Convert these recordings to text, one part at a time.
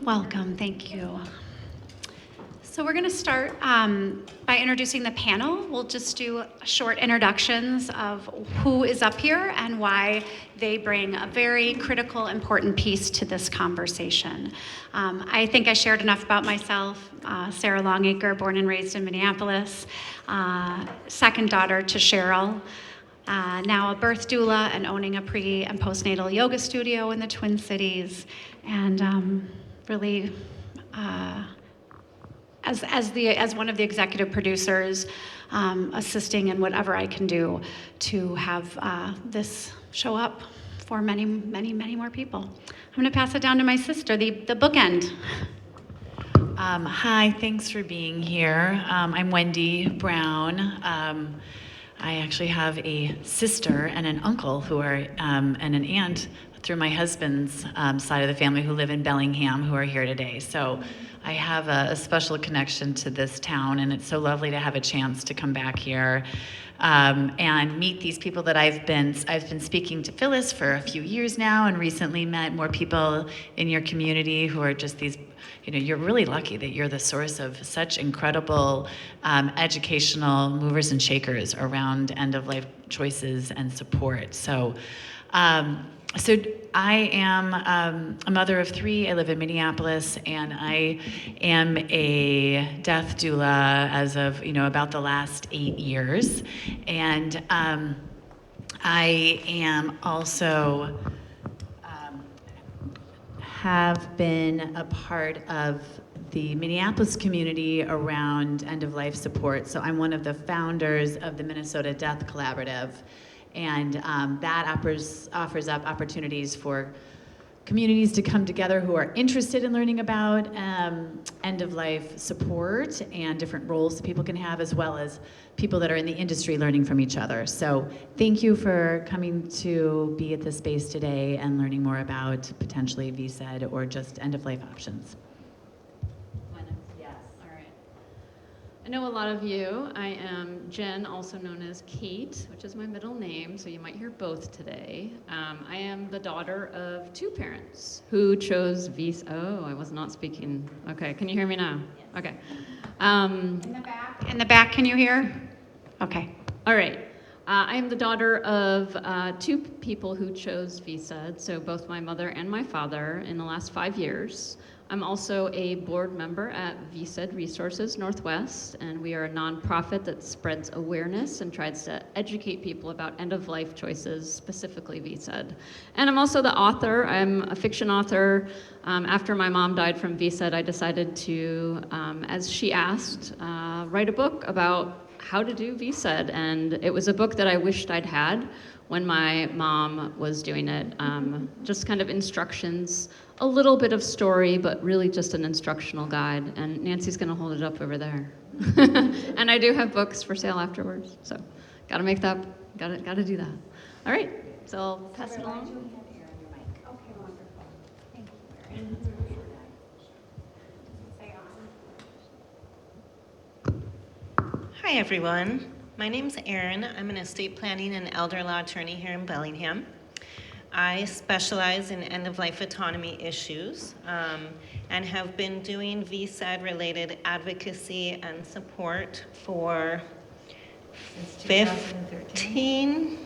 Welcome, thank you. So we're going to start by introducing the panel. We'll just do short introductions of who is up here and why they bring a very critical, important piece to this conversation. I think I shared enough about myself. Sarah Longacre, born and raised in Minneapolis, second daughter to Cheryl. Now a birth doula and owning a pre and postnatal yoga studio in the Twin Cities, and really as one of the executive producers, assisting in whatever I can do to have this show up for many, many, many more people. I'm going to pass it down to my sister, the bookend. Hi, thanks for being here. I'm Wendy Brown. I actually have a sister and an uncle who are, and an aunt through my husband's side of the family who live in Bellingham who are here today. So I have a special connection to this town, and it's so lovely to have a chance to come back here and meet these people that I've been speaking to Phyllis for a few years now, and recently met more people in your community who are just these, you're really lucky that you're the source of such incredible educational movers and shakers around end-of-life choices and support. So I am a mother of three. I live in Minneapolis, and I am a death doula as of about the last 8 years. And I am also have been a part of the Minneapolis community around end-of-life support. So I'm one of the founders of the Minnesota Death Collaborative. And that offers up opportunities for communities to come together who are interested in learning about end-of-life support and different roles that people can have, as well as people that are in the industry learning from each other. So thank you for coming to be at this space today and learning more about potentially VSED or just end-of-life options. I know a lot of you. I am Jen, also known as Kate, which is my middle name, so you might hear both today. I am the daughter of two parents who chose VSED. Oh, I was not speaking. Okay, can you hear me now? Yes. Okay. In the back, can you hear? Okay. All right. I am the daughter of two people who chose VSED, so both my mother and my father in the last 5 years. I'm also a board member at VSED Resources Northwest, and we are a nonprofit that spreads awareness and tries to educate people about end-of-life choices, specifically VSED. And I'm also the author. I'm a fiction author. After my mom died from VSED, I decided to, as she asked, write a book about how to do VSED, and it was a book that I wished I'd had when my mom was doing it. Just kind of instructions, a little bit of story, but really just an instructional guide. And Nancy's gonna hold it up over there. And I do have books for sale afterwards, so gotta make that, gotta do that. All right, so I'll pass it along. Okay, wonderful. Thank you, Erin. Hi everyone, my name's Erin. I'm an estate planning and elder law attorney here in Bellingham. I specialize in end-of-life autonomy issues and have been doing VSED-related advocacy and support for Since 2013?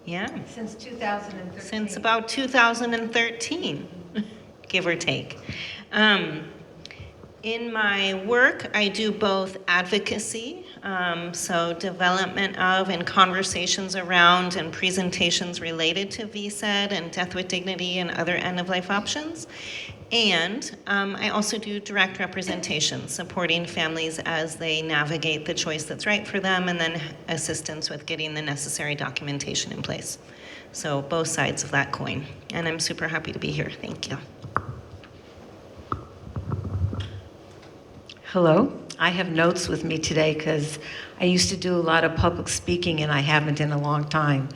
Yeah. Since 2013. Since about 2013, give or take. In my work, I do both advocacy, so development of and conversations around and presentations related to VSED and death with dignity and other end-of-life options. And I also do direct representation, supporting families as they navigate the choice that's right for them, and then assistance with getting the necessary documentation in place. So both sides of that coin. And I'm super happy to be here. Thank you. Hello. I have notes with me today because I used to do a lot of public speaking and I haven't in a long time.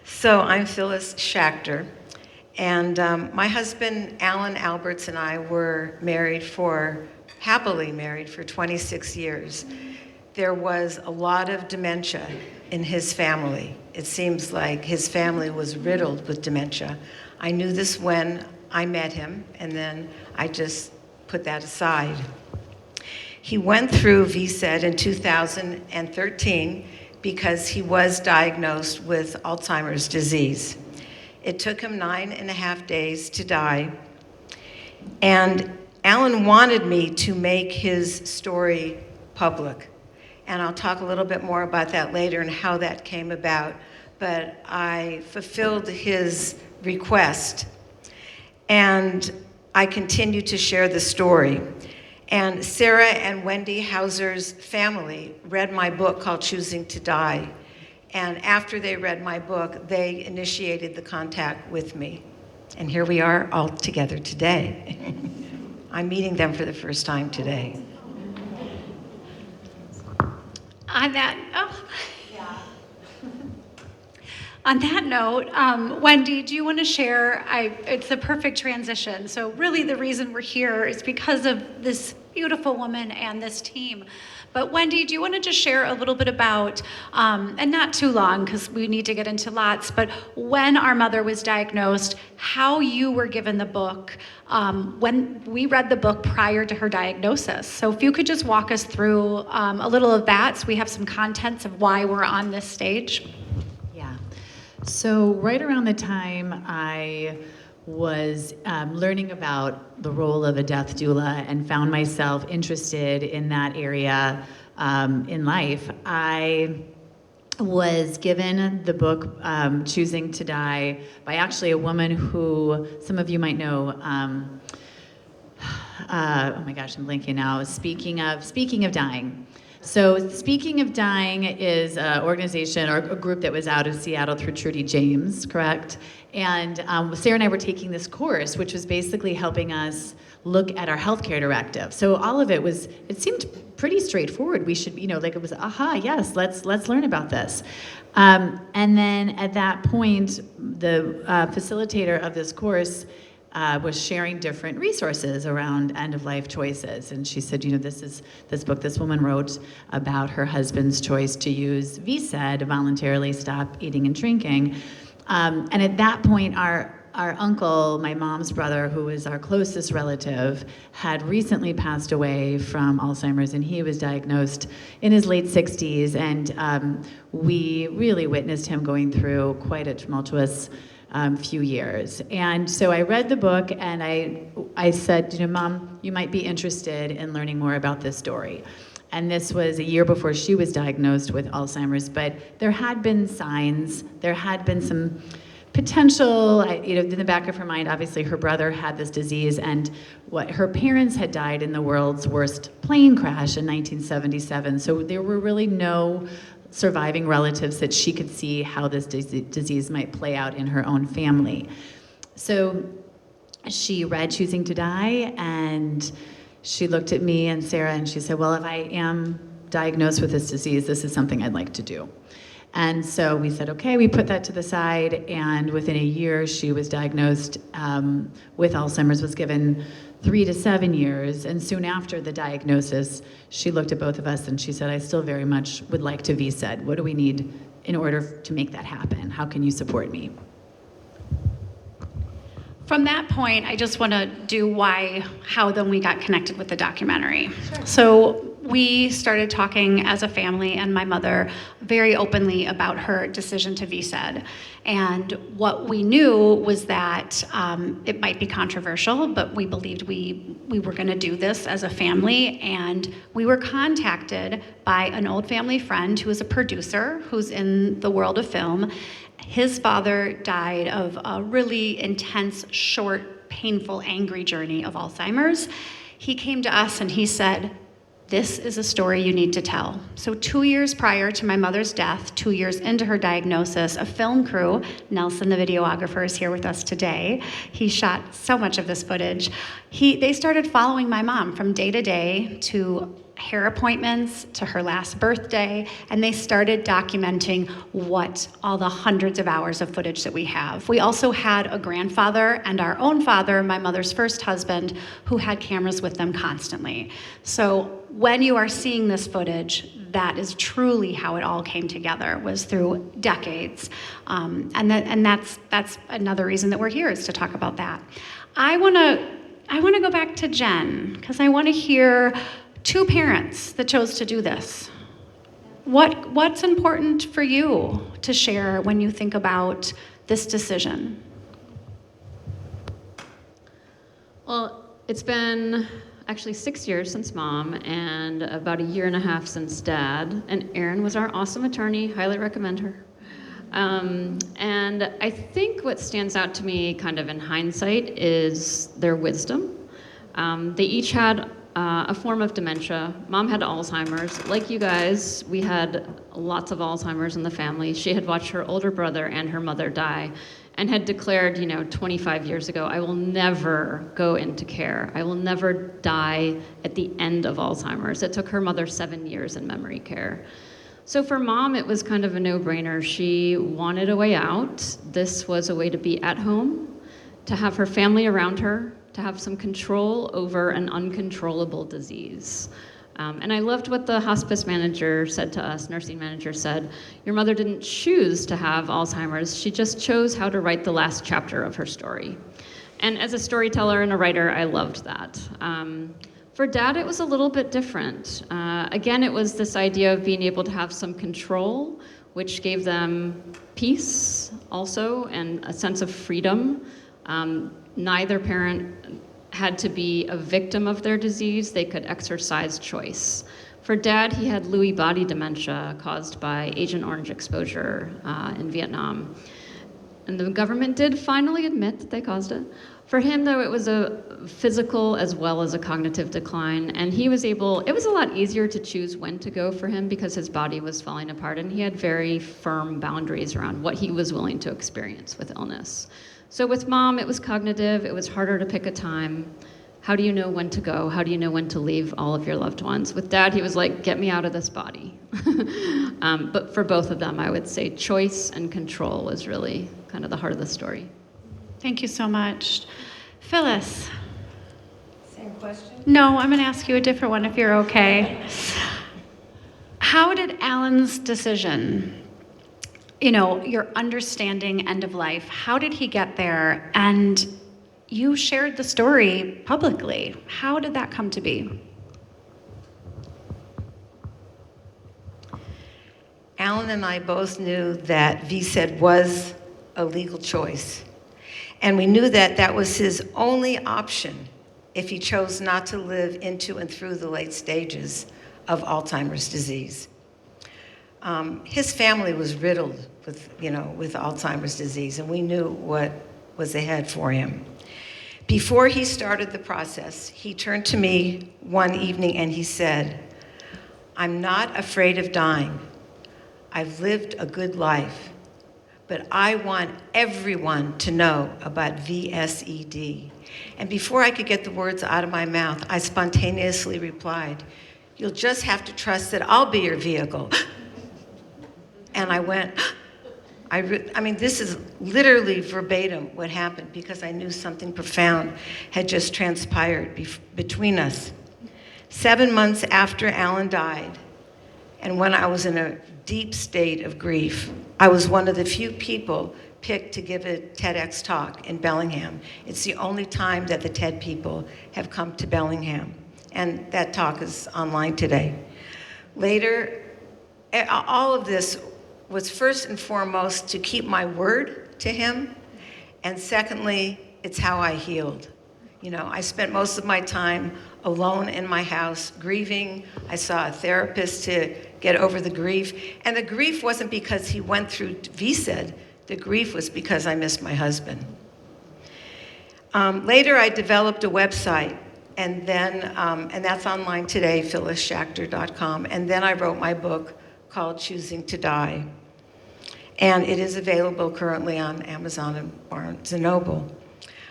So I'm Phyllis Shacter, and my husband Alan Alberts and I were happily married for 26 years. There was a lot of dementia in his family. It seems like his family was riddled with dementia. I knew this when I met him, and then I just put that aside. He went through VSED in 2013 because he was diagnosed with Alzheimer's disease. It took him 9.5 days to die. And Alan wanted me to make his story public. And I'll talk a little bit more about that later and how that came about. But I fulfilled his request. And I continue to share the story. And Sarah and Wendy Hauser's family read my book called Choosing to Die. And after they read my book, they initiated the contact with me. And here we are all together today. I'm meeting them for the first time today. On that note, Wendy, do you want to share? It's a perfect transition. So really the reason we're here is because of this beautiful woman and this team. But Wendy, do you want to just share a little bit about, and not too long because we need to get into lots, but when our mother was diagnosed, how you were given the book, when we read the book prior to her diagnosis. So if you could just walk us through a little of that so we have some contents of why we're on this stage. So right around the time I was learning about the role of a death doula and found myself interested in that area in life, I was given the book Choosing to Die by actually a woman who some of you might know. Oh my gosh, I'm blanking now. Speaking of dying. So Speaking of Dying is an organization or a group that was out of Seattle through Trudy James, correct? And Sarah and I were taking this course, which was basically helping us look at our healthcare directive. So all of it seemed pretty straightforward. We should, it was, yes, let's learn about this. And then at that point, the facilitator of this course was sharing different resources around end-of-life choices. And she said, this book this woman wrote about her husband's choice to use VSED, voluntarily stop eating and drinking. And at that point, our uncle, my mom's brother, who was our closest relative, had recently passed away from Alzheimer's, and he was diagnosed in his late 60s. And we really witnessed him going through quite a tumultuous few years. And so I read the book and I said, Mom, you might be interested in learning more about this story. And this was a year before she was diagnosed with Alzheimer's, but there had been signs, there had been some potential, in the back of her mind, obviously her brother had this disease, and her parents had died in the world's worst plane crash in 1977. So there were really no surviving relatives that she could see how this disease might play out in her own family. So she read Choosing to Die, and she looked at me and Sarah and she said, well, if I am diagnosed with this disease, this is something I'd like to do. And so we said, okay, we put that to the side, and within a year she was diagnosed with Alzheimer's, was given 3 to 7 years, and soon after the diagnosis, she looked at both of us and she said, I still very much would like to VSED. What do we need in order to make that happen? How can you support me? From that point, I just want to do how then we got connected with the documentary. Sure. So we started talking as a family and my mother very openly about her decision to VSED. And what we knew was that it might be controversial, but we believed we were going to do this as a family. And we were contacted by an old family friend who is a producer who's in the world of film. His father died of a really intense, short, painful, angry journey of Alzheimer's. He came to us and he said, this is a story you need to tell. So 2 years prior to my mother's death, 2 years into her diagnosis, a film crew, Nelson, the videographer, is here with us today. He shot so much of this footage. They started following my mom from day to day to hair appointments to her last birthday, and they started documenting all the hundreds of hours of footage that we have. We also had a grandfather and our own father, my mother's first husband, who had cameras with them constantly. So when you are seeing this footage, that is truly how it all came together, was through decades. And that's another reason that we're here, is to talk about that. I want to go back to Jen, because I want to hear two parents that chose to do this. What's important for you to share when you think about this decision? Well, it's been actually 6 years since Mom and about 1.5 years since Dad. And Erin was our awesome attorney. Highly recommend her. And I think what stands out to me kind of in hindsight is their wisdom. They each had a form of dementia. Mom had Alzheimer's. Like you guys, we had lots of Alzheimer's in the family. She had watched her older brother and her mother die and had declared, 25 years ago, I will never go into care. I will never die at the end of Alzheimer's. It took her mother 7 years in memory care. So for Mom, it was kind of a no-brainer. She wanted a way out. This was a way to be at home, to have her family around her, to have some control over an uncontrollable disease. And I loved what the hospice manager said to us, nursing manager said, your mother didn't choose to have Alzheimer's, she just chose how to write the last chapter of her story. And as a storyteller and a writer, I loved that. For Dad, it was a little bit different. Again, it was this idea of being able to have some control, which gave them peace also, and a sense of freedom. Neither parent had to be a victim of their disease. They could exercise choice. For Dad, he had Lewy body dementia caused by Agent Orange exposure in Vietnam. And the government did finally admit that they caused it. For him, though, it was a physical as well as a cognitive decline. And he was able, it was a lot easier to choose when to go for him because his body was falling apart. And he had very firm boundaries around what he was willing to experience with illness. So with Mom, it was cognitive. It was harder to pick a time. How do you know when to go? How do you know when to leave all of your loved ones? With Dad, he was like, get me out of this body. But for both of them, I would say choice and control was really kind of the heart of the story. Thank you so much. Phyllis. Same question? No, I'm going to ask you a different one if you're okay. How did Alan's decision, your understanding end of life, how did he get there? And you shared the story publicly. How did that come to be? Alan and I both knew that VSED was a legal choice. And we knew that that was his only option if he chose not to live into and through the late stages of Alzheimer's disease. His family was riddled with Alzheimer's disease, and we knew what was ahead for him. Before he started the process, he turned to me one evening and he said, I'm not afraid of dying. I've lived a good life, but I want everyone to know about VSED. And before I could get the words out of my mouth, I spontaneously replied, you'll just have to trust that I'll be your vehicle. And I went, I mean, this is literally verbatim what happened because I knew something profound had just transpired between us. 7 months after Alan died, and when I was in a deep state of grief, I was one of the few people picked to give a TEDx talk in Bellingham. It's the only time that the TED people have come to Bellingham, and that talk is online today. Later, all of this was first and foremost to keep my word to him, and secondly, it's how I healed. I spent most of my time alone in my house, grieving. I saw a therapist to get over the grief, and the grief wasn't because he went through VSED, the grief was because I missed my husband. Later, I developed a website, and then, and that's online today, phyllisshacter.com, and then I wrote my book called Choosing to Die. And it is available currently on Amazon and Barnes & Noble.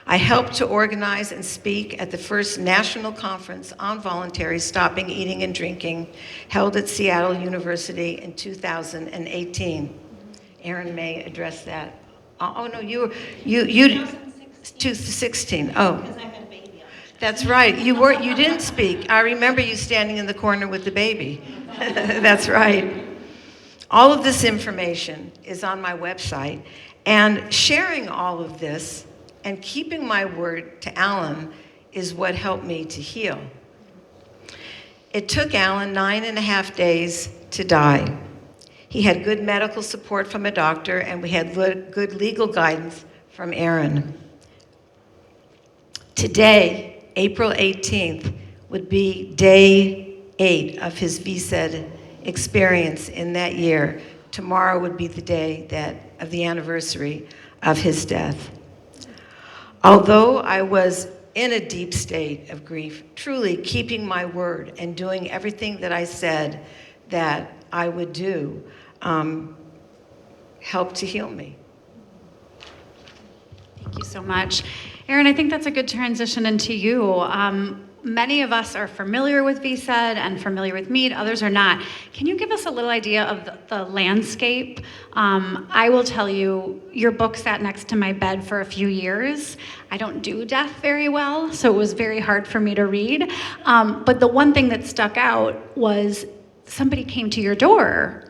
I helped to organize and speak at the first national conference on voluntary stopping eating and drinking held at Seattle University in 2018. Erin may address that. Oh no, you 2016. Oh. Because I had a baby on. That's right. You didn't speak. I remember you standing in the corner with the baby. That's right. All of this information is on my website, and sharing all of this and keeping my word to Alan is what helped me to heal. It took Alan 9.5 days to die. He had good medical support from a doctor, and we had good legal guidance from Erin. Today, April 18th, would be day 8 of his VSED experience in that year. Tomorrow would be the day of the anniversary of his death. Although I was in a deep state of grief, truly keeping my word and doing everything that I said that I would do, helped to heal me. Thank you so much. Erin, I think that's a good transition into you. Many of us are familiar with VSED and familiar with meat, others are not. Can you give us a little idea of the landscape? I will tell you, your book sat next to my bed for a few years. I don't do deaf very well, so it was very hard for me to read. But the one thing that stuck out was somebody came to your door,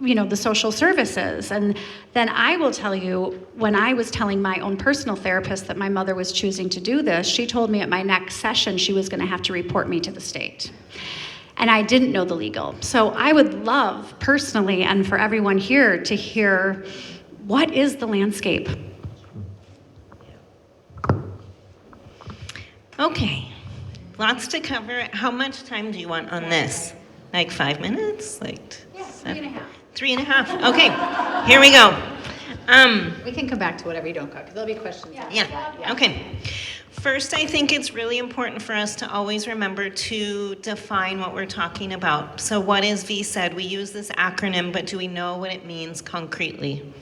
the social services. And then I will tell you, when I was telling my own personal therapist that my mother was choosing to do this, she told me at my next session she was going to have to report me to the state. And I didn't know the legal. So I would love personally, and for everyone here, to hear, what is the landscape? Okay, lots to cover. How much time do you want on this? Like 5 minutes? Like 3.5. 3.5. Okay, here we go. We can come back to whatever you don't cook. There'll be questions. Yeah, okay. First, I think it's really important for us to always remember to define what we're talking about. So what is VSED? We use this acronym, but do we know what it means concretely?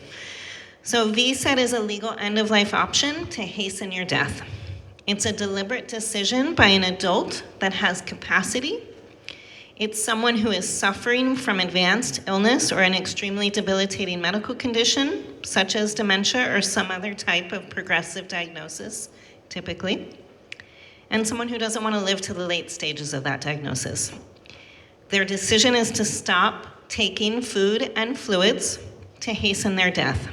So VSED is a legal end-of-life option to hasten your death. It's a deliberate decision by an adult that has capacity. It's someone who is suffering from advanced illness or an extremely debilitating medical condition, such as dementia or some other type of progressive diagnosis, typically, and someone who doesn't want to live to the late stages of that diagnosis. Their decision is to stop taking food and fluids to hasten their death.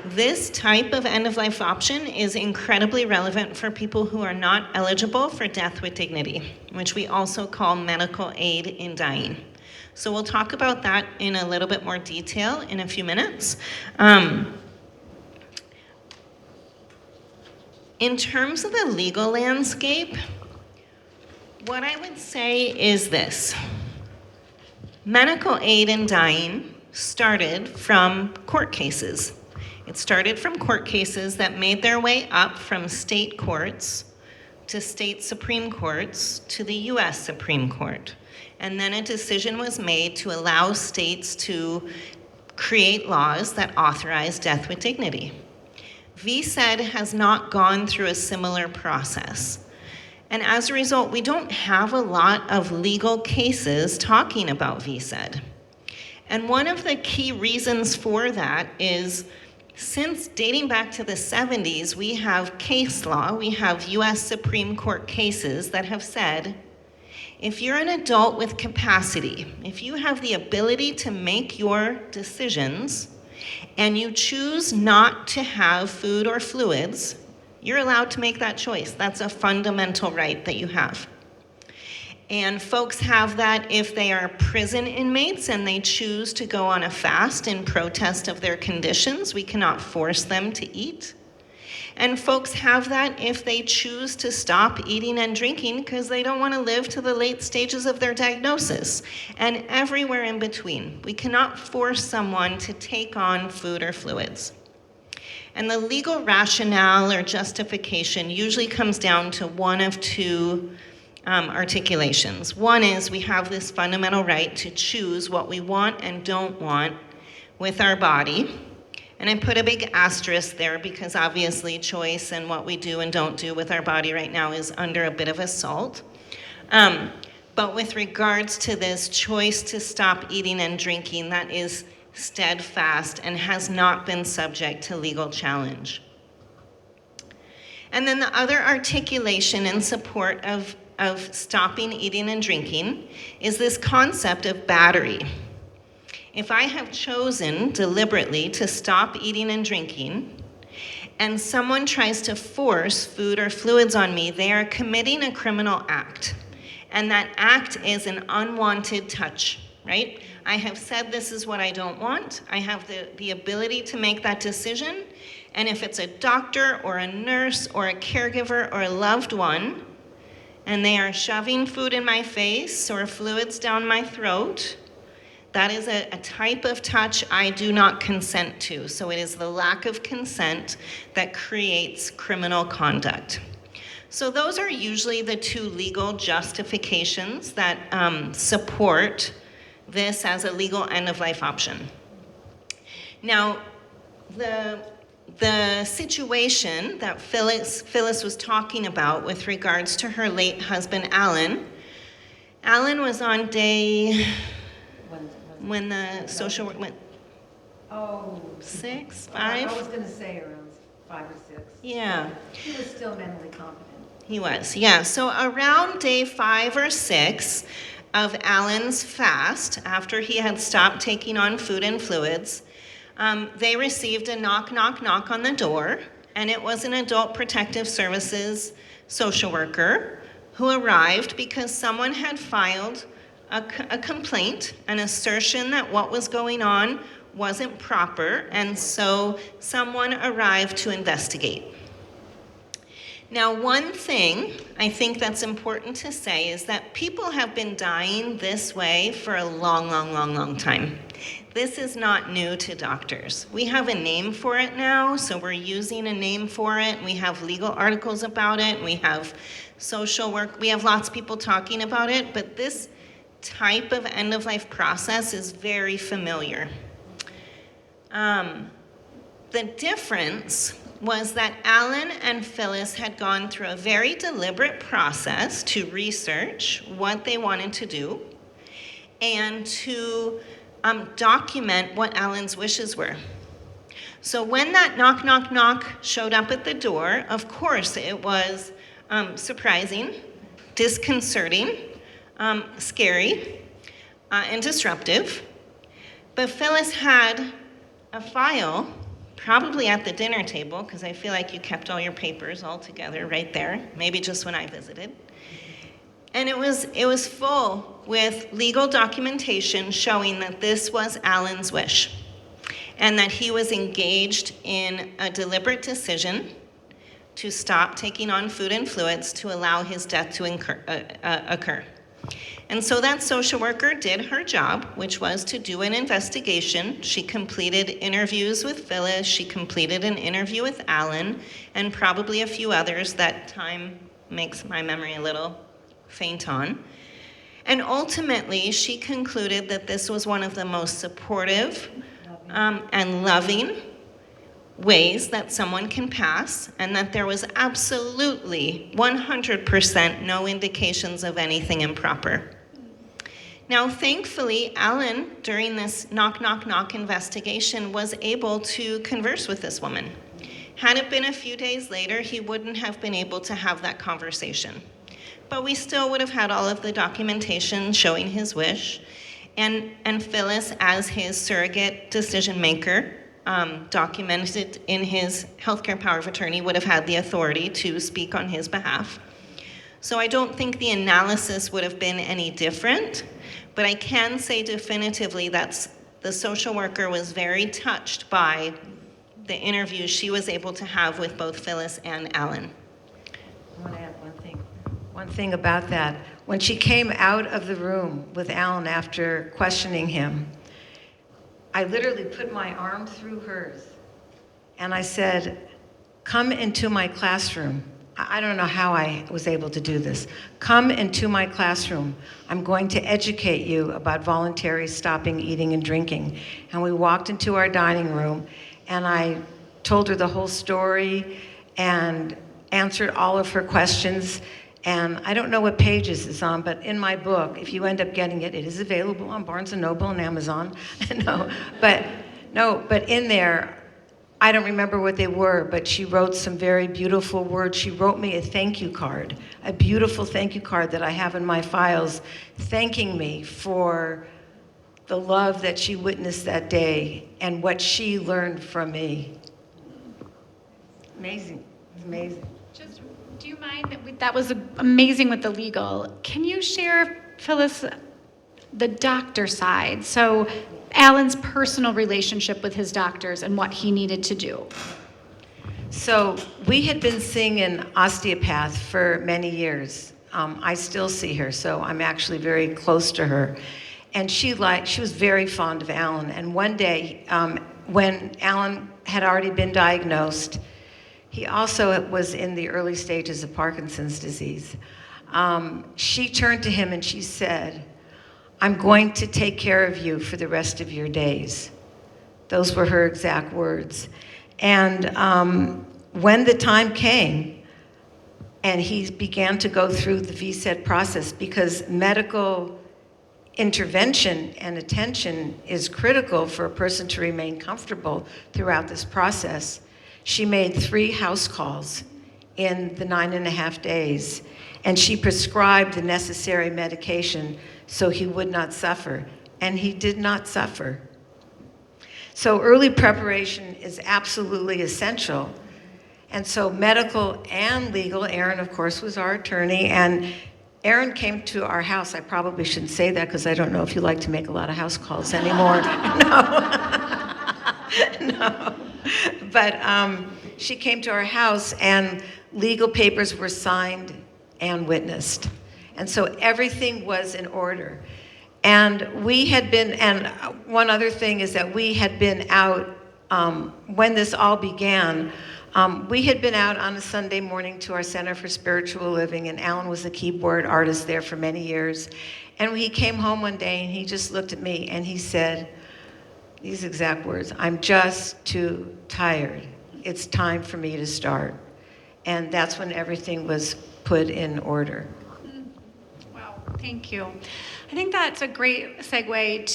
This type of end-of-life option is incredibly relevant for people who are not eligible for death with dignity, which we also call medical aid in dying. So we'll talk about that in a little bit more detail in a few minutes. In terms of the legal landscape, what I would say is this. Medical aid in dying started from court cases. It started from court cases that made their way up from state courts to state Supreme Courts to the US Supreme Court. And then a decision was made to allow states to create laws that authorize death with dignity. VSED has not gone through a similar process. And as a result, we don't have a lot of legal cases talking about VSED. And one of the key reasons for that is, since dating back to the 70s, we have case law, we have US Supreme Court cases that have said, if you're an adult with capacity, if you have the ability to make your decisions, and you choose not to have food or fluids, you're allowed to make that choice. That's a fundamental right that you have. And folks have that if they are prison inmates and they choose to go on a fast in protest of their conditions. We cannot force them to eat. And folks have that if they choose to stop eating and drinking because they don't want to live to the late stages of their diagnosis. And everywhere in between. We cannot force someone to take on food or fluids. And the legal rationale or justification usually comes down to one of two articulations. One is we have this fundamental right to choose what we want and don't want with our body. And I put a big asterisk there because obviously choice and what we do and don't do with our body right now is under a bit of assault. But with regards to this choice to stop eating and drinking, that is steadfast and has not been subject to legal challenge. And then the other articulation in support of of stopping eating and drinking is this concept of battery. If I have chosen deliberately to stop eating and drinking, and someone tries to force food or fluids on me, they are committing a criminal act. And that act is an unwanted touch, right? I have said this is what I don't want. I have the ability to make that decision. And if it's a doctor or a nurse or a caregiver or a loved one, and they are shoving food in my face or fluids down my throat, that is a type of touch I do not consent to. So it is the lack of consent that creates criminal conduct. So those are usually the two legal justifications that support this as a legal end-of-life option. Now, the situation that Phyllis was talking about with regards to her late husband, Alan was on day, when the social work went, 6, 5? I was going to say around 5 or 6. Yeah. He was still mentally competent. He was, yeah. So around day 5 or 6 of Alan's fast, after he had stopped taking on food and fluids, they received a knock, knock, knock on the door, and it was an Adult Protective Services social worker who arrived because someone had filed a complaint, an assertion that what was going on wasn't proper, and so someone arrived to investigate. Now, one thing I think that's important to say is that people have been dying this way for a long, long, long, long time. This is not new to doctors. We have a name for it now, so we're using a name for it. We have legal articles about it. We have social work. We have lots of people talking about it, but this type of end-of-life process is very familiar. The difference was that Alan and Phyllis had gone through a very deliberate process to research what they wanted to do and to document what Alan's wishes were. So when that knock, knock, knock showed up at the door, of course it was surprising, disconcerting, scary, and disruptive. But Phyllis had a file, probably at the dinner table, because I feel like you kept all your papers all together right there, maybe just when I visited. And it was full with legal documentation showing that this was Alan's wish, and that he was engaged in a deliberate decision to stop taking on food and fluids to allow his death to occur. And so that social worker did her job, which was to do an investigation. She completed interviews with Phyllis, she completed an interview with Alan, and probably a few others that time makes my memory a little faint on. And ultimately, she concluded that this was one of the most supportive and loving ways that someone can pass, and that there was absolutely 100% no indications of anything improper. Now, thankfully, Alan, during this knock, knock, knock investigation, was able to converse with this woman. Had it been a few days later, he wouldn't have been able to have that conversation. But we still would have had all of the documentation showing his wish, and Phyllis, as his surrogate decision maker, documented in his healthcare power of attorney, would have had the authority to speak on his behalf. So I don't think the analysis would have been any different, but I can say definitively that the social worker was very touched by the interviews she was able to have with both Phyllis and Alan. I want to add one thing. One thing about that. When she came out of the room with Alan after questioning him, I literally put my arm through hers and I said, "Come into my classroom." I don't know how I was able to do this. "Come into my classroom. I'm going to educate you about voluntary stopping eating and drinking." And we walked into our dining room and I told her the whole story and answered all of her questions. And I don't know what pages it's on, but in my book, if you end up getting it, it is available on Barnes & Noble and Amazon. But in there, I don't remember what they were, but she wrote some very beautiful words. She wrote me a thank you card, a beautiful thank you card that I have in my files, thanking me for the love that she witnessed that day and what she learned from me. Amazing, amazing. Just, do you mind, that was amazing with the legal. Can you share, Phyllis, the doctor side? So Alan's personal relationship with his doctors and what he needed to do. So we had been seeing an osteopath for many years. I still see her, so I'm actually very close to her. And she was very fond of Alan. And one day, when Alan had already been diagnosed, he also was in the early stages of Parkinson's disease. She turned to him and she said, "I'm going to take care of you for the rest of your days." Those were her exact words. And when the time came and he began to go through the VSED process, because medical intervention and attention is critical for a person to remain comfortable throughout this process, she made 3 house calls in the 9.5 days, and she prescribed the necessary medication so he would not suffer, and he did not suffer. So early preparation is absolutely essential. And so medical and legal, Erin, of course, was our attorney, and Erin came to our house. I probably shouldn't say that because I don't know if you like to make a lot of house calls anymore. No. But she came to our house and legal papers were signed and witnessed. And so everything was in order. And we had been, and one other thing is that we had been out, when this all began, we had been out on a Sunday morning to our Center for Spiritual Living, and Alan was the keyboard artist there for many years. And he came home one day and he just looked at me and he said these exact words, "I'm just too tired. It's time for me to start." And that's when everything was put in order. Wow, thank you. I think that's a great segue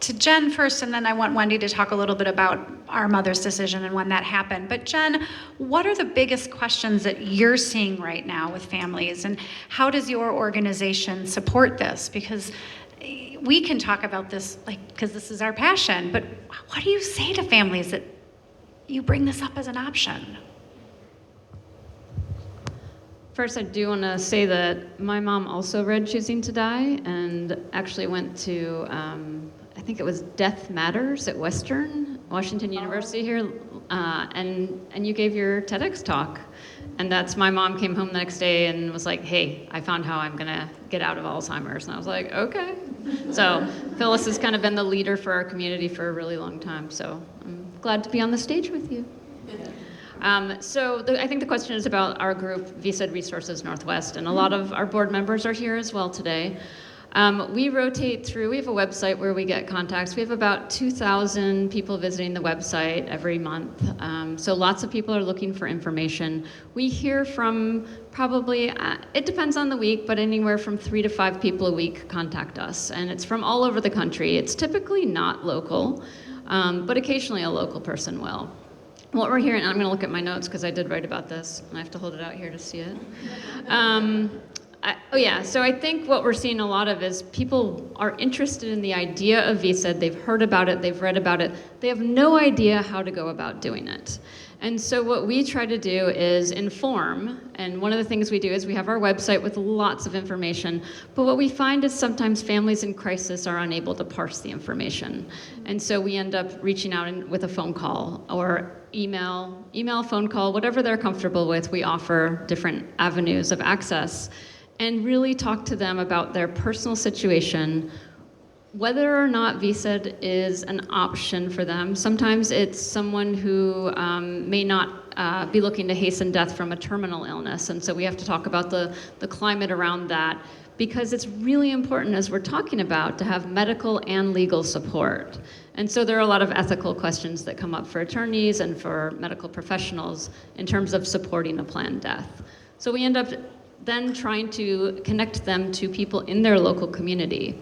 to Jen first, and then I want Wendy to talk a little bit about our mother's decision and when that happened. But Jen, what are the biggest questions that you're seeing right now with families, and how does your organization support this? Because we can talk about this, because this is our passion, but what do you say to families that you bring this up as an option? First, I do want to say that my mom also read Choosing to Die and actually went to, I think it was Death Matters at Washington University here, and you gave your TEDx talk. And that's, my mom came home the next day and was like, "Hey, I found how I'm gonna get out of Alzheimer's." And I was like, okay. So Phyllis has kind of been the leader for our community for a really long time. So I'm glad to be on the stage with you. I think the question is about our group, VSED Resources Northwest, and a lot of our board members are here as well today. We rotate through, we have a website where we get contacts. We have about 2,000 people visiting the website every month. So lots of people are looking for information. We hear from probably, it depends on the week, but anywhere from 3 to 5 people a week contact us. And it's from all over the country. It's typically not local, but occasionally a local person will. What we're hearing, and I'm going to look at my notes because I did write about this, and I have to hold it out here to see it. So I think what we're seeing a lot of is people are interested in the idea of VSED. They've heard about it, they've read about it. They have no idea how to go about doing it. And so what we try to do is inform, and one of the things we do is we have our website with lots of information, but what we find is sometimes families in crisis are unable to parse the information. And so we end up reaching out with a phone call or email, phone call, whatever they're comfortable with. We offer different avenues of access and really talk to them about their personal situation, whether or not VSED is an option for them. Sometimes it's someone who may not be looking to hasten death from a terminal illness, and so we have to talk about the climate around that, because it's really important, as we're talking about, to have medical and legal support. And so there are a lot of ethical questions that come up for attorneys and for medical professionals in terms of supporting a planned death. So we end up then trying to connect them to people in their local community.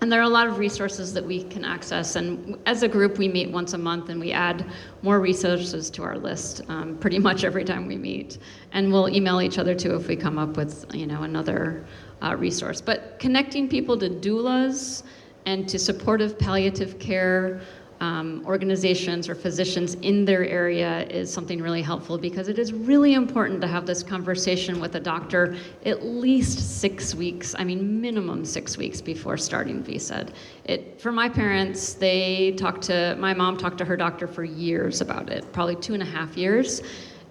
And there are a lot of resources that we can access. And as a group, we meet once a month and we add more resources to our list pretty much every time we meet. And we'll email each other too if we come up with, another resource. But connecting people to doulas and to supportive palliative care organizations or physicians in their area is something really helpful, because it is really important to have this conversation with a doctor at least 6 weeks, minimum 6 weeks before starting VSED. For my parents, my mom talked to her doctor for years about it, probably 2.5 years.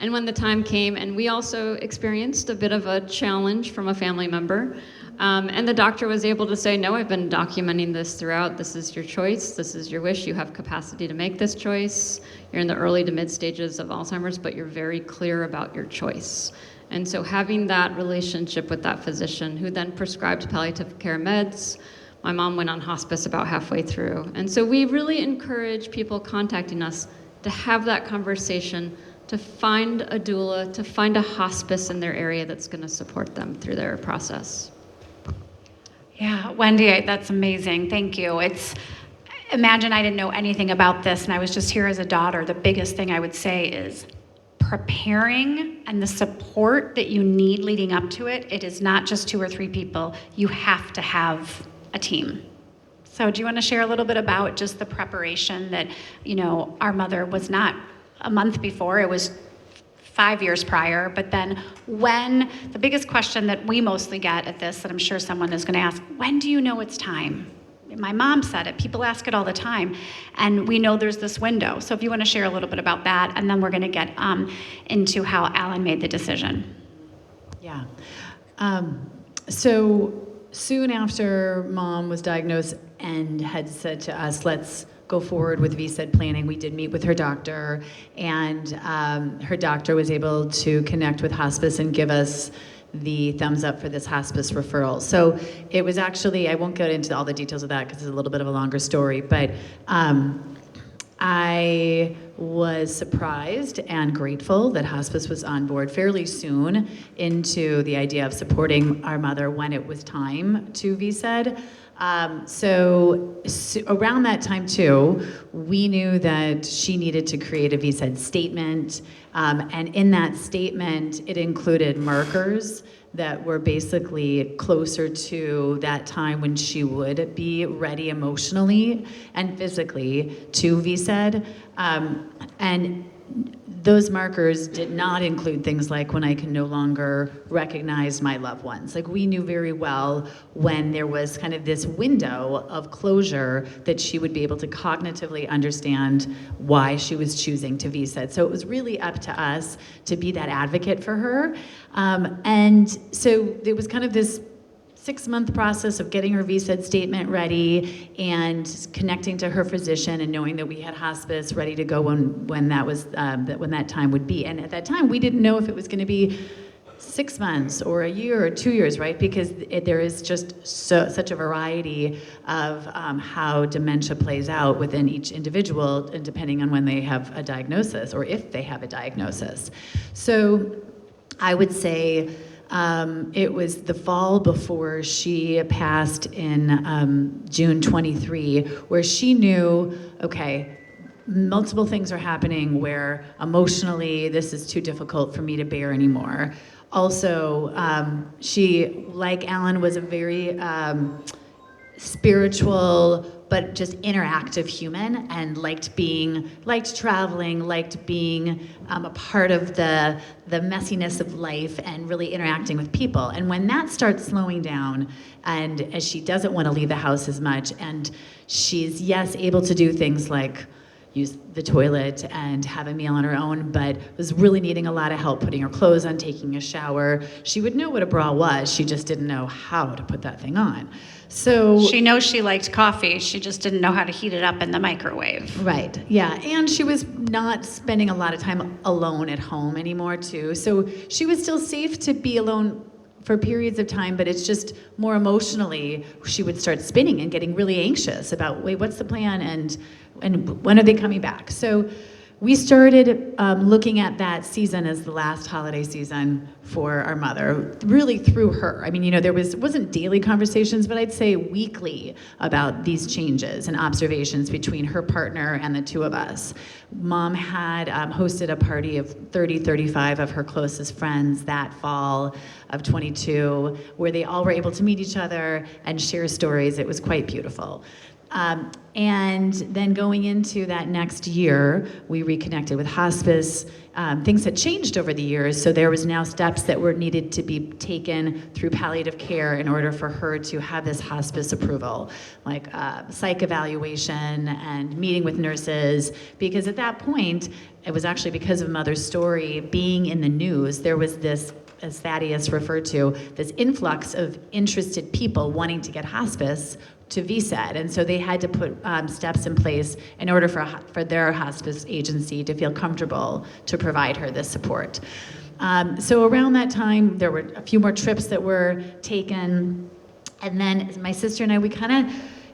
And when the time came, and we also experienced a bit of a challenge from a family member, and the doctor was able to say, no, I've been documenting this throughout. This is your choice. This is your wish. You have capacity to make this choice. You're in the early to mid stages of Alzheimer's, but you're very clear about your choice. And so having that relationship with that physician, who then prescribed palliative care meds, my mom went on hospice about halfway through. And so we really encourage people contacting us to have that conversation, to find a doula, to find a hospice in their area that's going to support them through their process. Yeah, Wendy, that's amazing. Thank you. Imagine I didn't know anything about this and I was just here as a daughter. The biggest thing I would say is preparing and the support that you need leading up to it. It is not just 2 or 3 people. You have to have a team. So do you want to share a little bit about just the preparation that, our mother was not a month before, it was 5 years prior, but then the biggest question that we mostly get at this, that I'm sure someone is going to ask, when do you know it's time? My mom said it, people ask it all the time, and we know there's this window. So if you want to share a little bit about that, and then we're going to get into how Alan made the decision. Yeah. So soon after Mom was diagnosed and had said to us, let's go forward with VSED planning, we did meet with her doctor, and her doctor was able to connect with hospice and give us the thumbs up for this hospice referral. So it was actually, I won't get into all the details of that because it's a little bit of a longer story, but I was surprised and grateful that hospice was on board fairly soon into the idea of supporting our mother when it was time to VSED. So around that time too, we knew that she needed to create a VSED statement, and in that statement, it included markers that were basically closer to that time when she would be ready emotionally and physically to VSED, and those markers did not include things like when I can no longer recognize my loved ones. Like, we knew very well when there was kind of this window of closure that she would be able to cognitively understand why she was choosing to VSED. So it was really up to us to be that advocate for her. And so it was kind of this 6-month process of getting her VSED statement ready and connecting to her physician and knowing that we had hospice ready to go when that time would be. And at that time, we didn't know if it was going to be 6 months or a year or 2 years, right? Because there is just such a variety of how dementia plays out within each individual, and depending on when they have a diagnosis or if they have a diagnosis. So I would say it was the fall before she passed in June 23, where she knew, okay, multiple things are happening where emotionally this is too difficult for me to bear anymore. Also, she, like Alan, was a very spiritual but just interactive human, and liked traveling, liked being a part of the messiness of life and really interacting with people. And when that starts slowing down, and as she doesn't want to leave the house as much, and she's, yes, able to do things like use the toilet and have a meal on her own, but was really needing a lot of help putting her clothes on, taking a shower. She would know what a bra was, she just didn't know how to put that thing on. So she knows she liked coffee, she just didn't know how to heat it up in the microwave. Right, yeah, and she was not spending a lot of time alone at home anymore too. So she was still safe to be alone for periods of time, but it's just more emotionally, she would start spinning and getting really anxious about, wait, what's the plan, and when are they coming back? So we started looking at that season as the last holiday season for our mother, really through her. I mean, you know, wasn't daily conversations, but I'd say weekly about these changes and observations between her partner and the two of us. Mom had hosted a party of 35 of her closest friends that fall of 22, where they all were able to meet each other and share stories. It was quite beautiful. And then going into that next year, we reconnected with hospice. Things had changed over the years, so there was now steps that were needed to be taken through palliative care in order for her to have this hospice approval, like psych evaluation and meeting with nurses, because at that point, it was actually because of Mother's story being in the news, there was this, as Thaddeus referred to, this influx of interested people wanting to get hospice to VSED, and so they had to put steps in place in order for their hospice agency to feel comfortable to provide her this support. So around that time, there were a few more trips that were taken, and then my sister and I,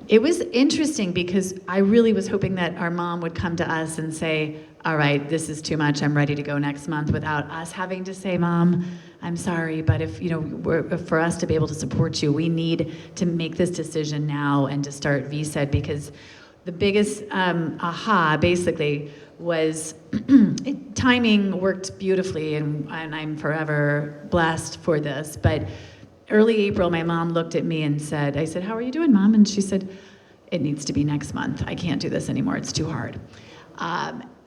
it was interesting because I really was hoping that our mom would come to us and say, all right, this is too much, I'm ready to go next month, without us having to say, Mom, I'm sorry, but if, you know, for us to be able to support you, we need to make this decision now and to start VSED, because the biggest aha basically was timing worked beautifully, and I'm forever blessed for this. But early April, my mom looked at me and said, I said, how are you doing, Mom? And she said, it needs to be next month. I can't do this anymore, it's too hard.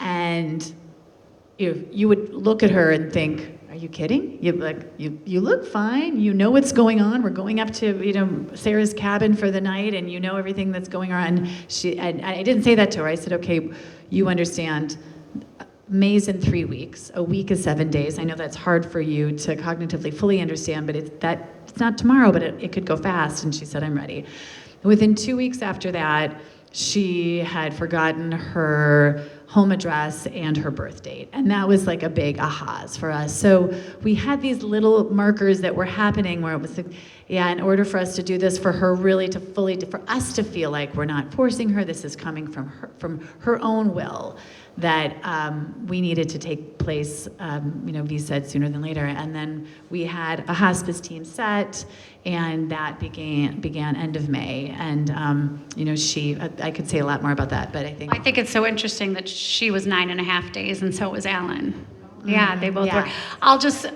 And you would look at her and think, are you kidding? You look fine. You know what's going on. We're going up to, you know, Sarah's cabin for the night, and you know everything that's going on. And I didn't say that to her. I said, okay, you understand. May's in 3 weeks. A week is 7 days. I know that's hard for you to cognitively fully understand, but it's not tomorrow, but it could go fast. And she said, I'm ready. Within 2 weeks after that, she had forgotten her home address and her birth date. And that was like a big ahas for us. So we had these little markers that were happening where it was like, yeah, in order for us to do this, for her really to for us to feel like we're not forcing her, this is coming from her own will, that we needed to take place, you know, VSED sooner than later. And then we had a hospice team set, and that began end of May. And, you know, I could say a lot more about that, but I think it's so interesting that she was 9.5 days, and so was Alan. Yeah, they both yeah. were.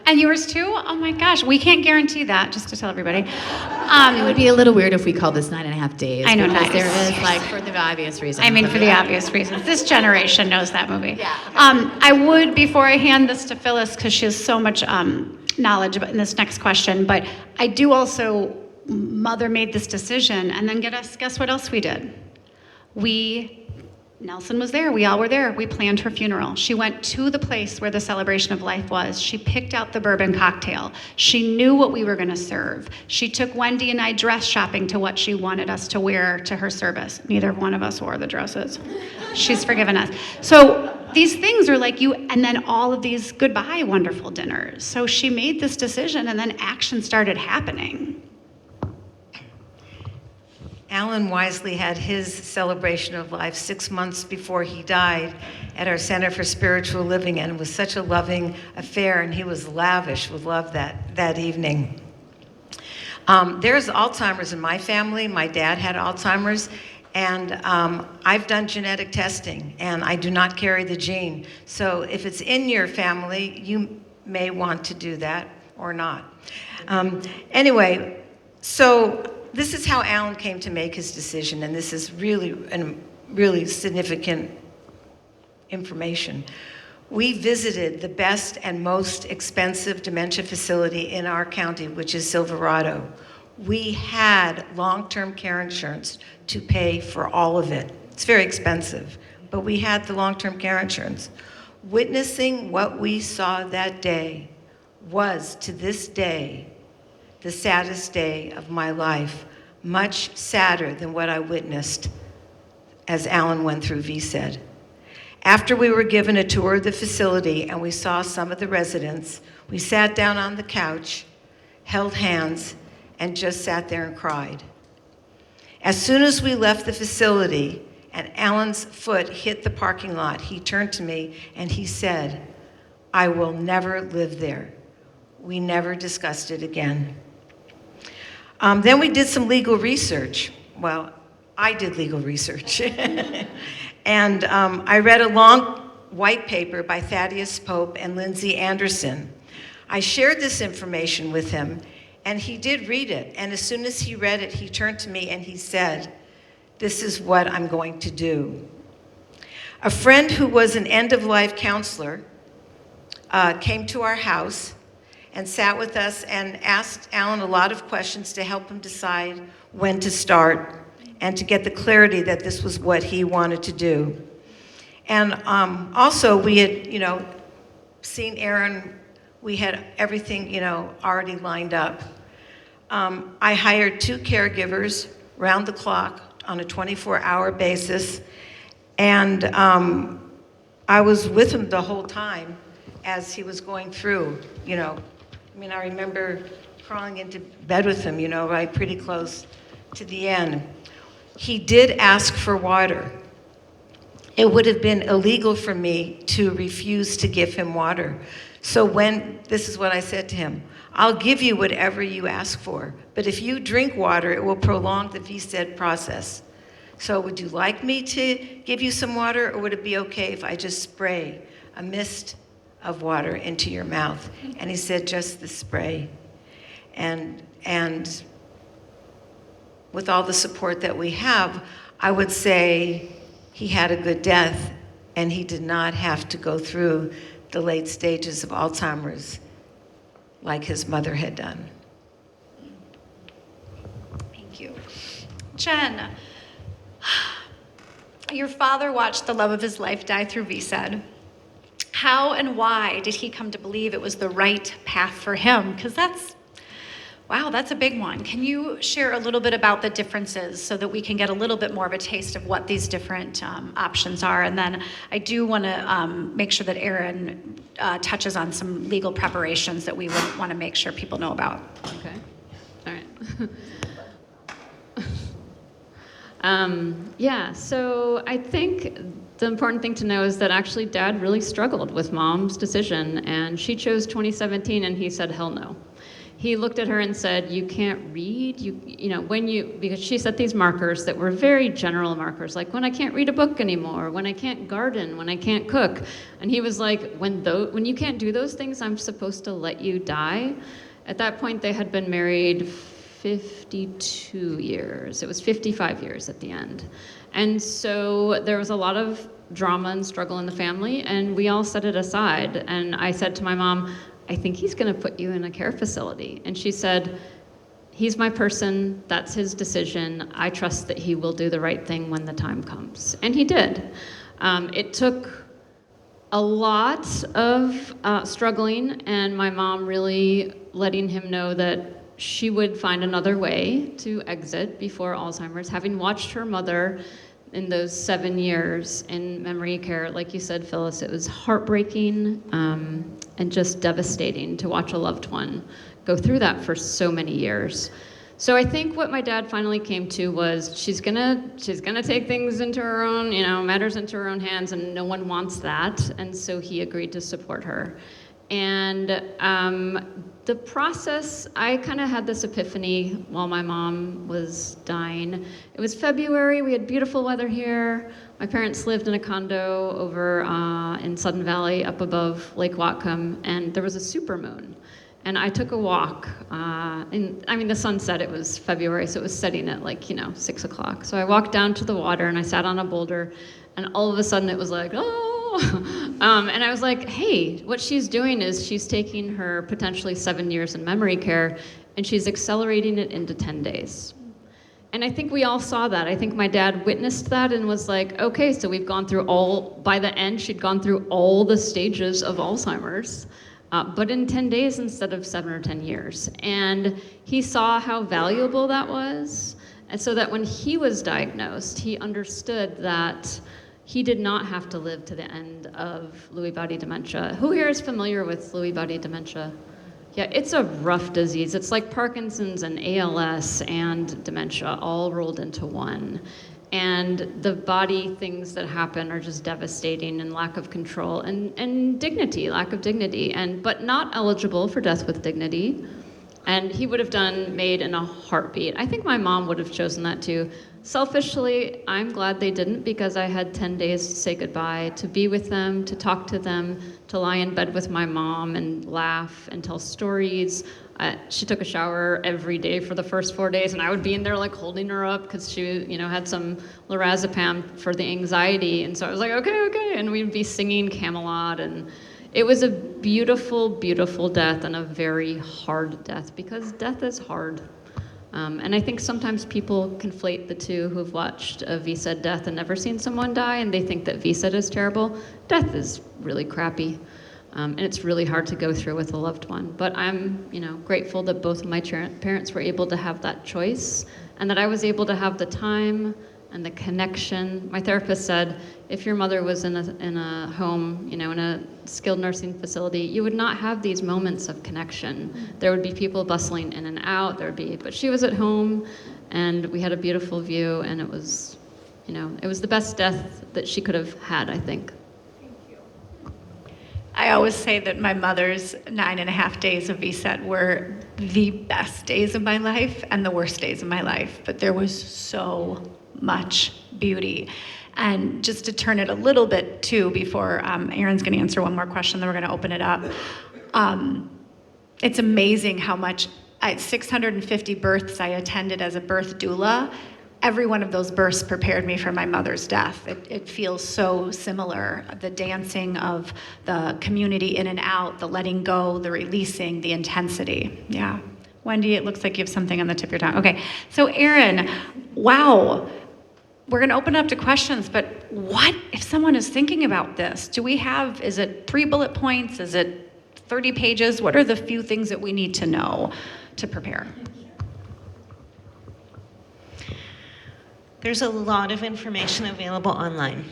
And yours too? Oh my gosh, we can't guarantee that, just to tell everybody. it would be a little weird if we called this 9.5 days. I know, because nice. there is, like, for the obvious reasons. I mean, for the obvious reasons. This generation knows that movie. Yeah. I would, before I hand this to Phyllis, because she has so much knowledge in this next question, but I do also, Mother made this decision, and then guess what else we did? Nelson was there, we all were there. We planned her funeral. She went to the place where the celebration of life was. She picked out the bourbon cocktail. She knew what we were gonna serve. She took Wendy and I dress shopping to what she wanted us to wear to her service. Neither one of us wore the dresses. She's forgiven us. So these things are like and then all of these goodbye wonderful dinners. So she made this decision, and then action started happening. Alan wisely had his celebration of life 6 months before he died at our Center for Spiritual Living, and it was such a loving affair, and he was lavish with love that evening. There's Alzheimer's in my family. My dad had Alzheimer's, and I've done genetic testing, and I do not carry the gene. So if it's in your family, you may want to do that or not. Anyway, so this is how Alan came to make his decision, and this is really significant information. We visited the best and most expensive dementia facility in our county, which is Silverado. We had long-term care insurance to pay for all of it. It's very expensive, but we had the long-term care insurance. Witnessing what we saw that day was, to this day, the saddest day of my life, much sadder than what I witnessed as Alan went through VSED. After we were given a tour of the facility and we saw some of the residents, we sat down on the couch, held hands, and just sat there and cried. As soon as we left the facility and Alan's foot hit the parking lot, he turned to me and he said, "I will never live there." We never discussed it again. Then we did some legal research. Well, I did legal research. And I read a long white paper by Thaddeus Pope and Lindsay Anderson. I shared this information with him, and he did read it. And as soon as he read it, he turned to me and he said, "This is what I'm going to do." A friend who was an end-of-life counselor came to our house and sat with us and asked Alan a lot of questions to help him decide when to start and to get the clarity that this was what he wanted to do. And also we had, seen Erin, we had everything, already lined up. I hired 2 caregivers round the clock on a 24-hour basis, and I was with him the whole time as he was going through, I remember crawling into bed with him, right pretty close to the end. He did ask for water. It would have been illegal for me to refuse to give him water. So this is what I said to him, "I'll give you whatever you ask for, but if you drink water, it will prolong the VSED process. So would you like me to give you some water, or would it be okay if I just spray a mist of water into your mouth?" And he said, "Just the spray." And with all the support that we have, I would say he had a good death, and he did not have to go through the late stages of Alzheimer's like his mother had done. Thank you. Jen, your father watched the love of his life die through VSED. How and why did he come to believe it was the right path for him? Because that's a big one. Can you share a little bit about the differences so that we can get a little bit more of a taste of what these different options are? And then I do want to make sure that Erin touches on some legal preparations that we would want to make sure people know about. Okay. All right. So I think the important thing to know is that actually Dad really struggled with Mom's decision, and she chose 2017, and he said, hell no. He looked at her and said, "You can't read, because she set these markers that were very general markers, like when I can't read a book anymore, when I can't garden, when I can't cook." And he was like, when you can't do those things, I'm supposed to let you die? At that point, they had been married 52 years. It was 55 years at the end. And so there was a lot of drama and struggle in the family, and we all set it aside. And I said to my mom, "I think he's going to put you in a care facility." And she said, "He's my person. That's his decision. I trust that he will do the right thing when the time comes." And he did. It took a lot of struggling, and my mom really letting him know that she would find another way to exit before Alzheimer's, having watched her mother in those 7 years in memory care. Like you said, Phyllis, it was heartbreaking and just devastating to watch a loved one go through that for so many years. So I think what my dad finally came to was she's gonna take things into her own, matters into her own hands, and no one wants that. And so he agreed to support her. And the process, I kind of had this epiphany while my mom was dying. It was February, we had beautiful weather here. My parents lived in a condo over in Sudden Valley up above Lake Whatcom, and there was a supermoon. And I took a walk, the sun set, it was February, so it was setting at 6 o'clock. So I walked down to the water and I sat on a boulder, and all of a sudden it was like, oh! And I was like, hey, what she's doing is she's taking her potentially 7 years in memory care and she's accelerating it into 10 days. And I think we all saw that. I think my dad witnessed that and was like, okay, so we've gone through by the end, she'd gone through all the stages of Alzheimer's, but in 10 days instead of 7 or 10 years. And he saw how valuable that was. And so that when he was diagnosed, he understood that he did not have to live to the end of Lewy body dementia. Who here is familiar with Lewy body dementia? Yeah, it's a rough disease. It's like Parkinson's and ALS and dementia all rolled into one. And the body things that happen are just devastating, and lack of control and dignity, lack of dignity, but not eligible for death with dignity. And he would have made in a heartbeat. I think my mom would have chosen that too. Selfishly, I'm glad they didn't, because I had 10 days to say goodbye, to be with them, to talk to them, to lie in bed with my mom and laugh and tell stories. She took a shower every day for the first 4 days, and I would be in there like holding her up because she, had some lorazepam for the anxiety. And so I was like, okay. And we'd be singing Camelot, and it was a beautiful, beautiful death, and a very hard death, because death is hard. And I think sometimes people conflate the two who've watched a VSED death and never seen someone die, and they think that VSED is terrible. Death is really crappy. And it's really hard to go through with a loved one. But I'm, grateful that both of my parents were able to have that choice, and that I was able to have the time and the connection. My therapist said, if your mother was in a home, in a skilled nursing facility, you would not have these moments of connection. There would be people bustling in and out. But she was at home, and we had a beautiful view, and it was the best death that she could have had, I think. I always say that my mother's 9.5 days of VSED were the best days of my life and the worst days of my life, but there was so much beauty. And just to turn it a little bit too, before Erin's going to answer one more question, then we're going to open it up. It's amazing how much, at 650 births I attended as a birth doula, every one of those births prepared me for my mother's death. It feels so similar. The dancing of the community in and out, the letting go, the releasing, the intensity. Yeah. Wendy, it looks like you have something on the tip of your tongue. Okay. So Erin, wow. We're going to open up to questions, but what if someone is thinking about this? Is it 3 bullet points? Is it 30 pages? What are the few things that we need to know to prepare? There's a lot of information available online.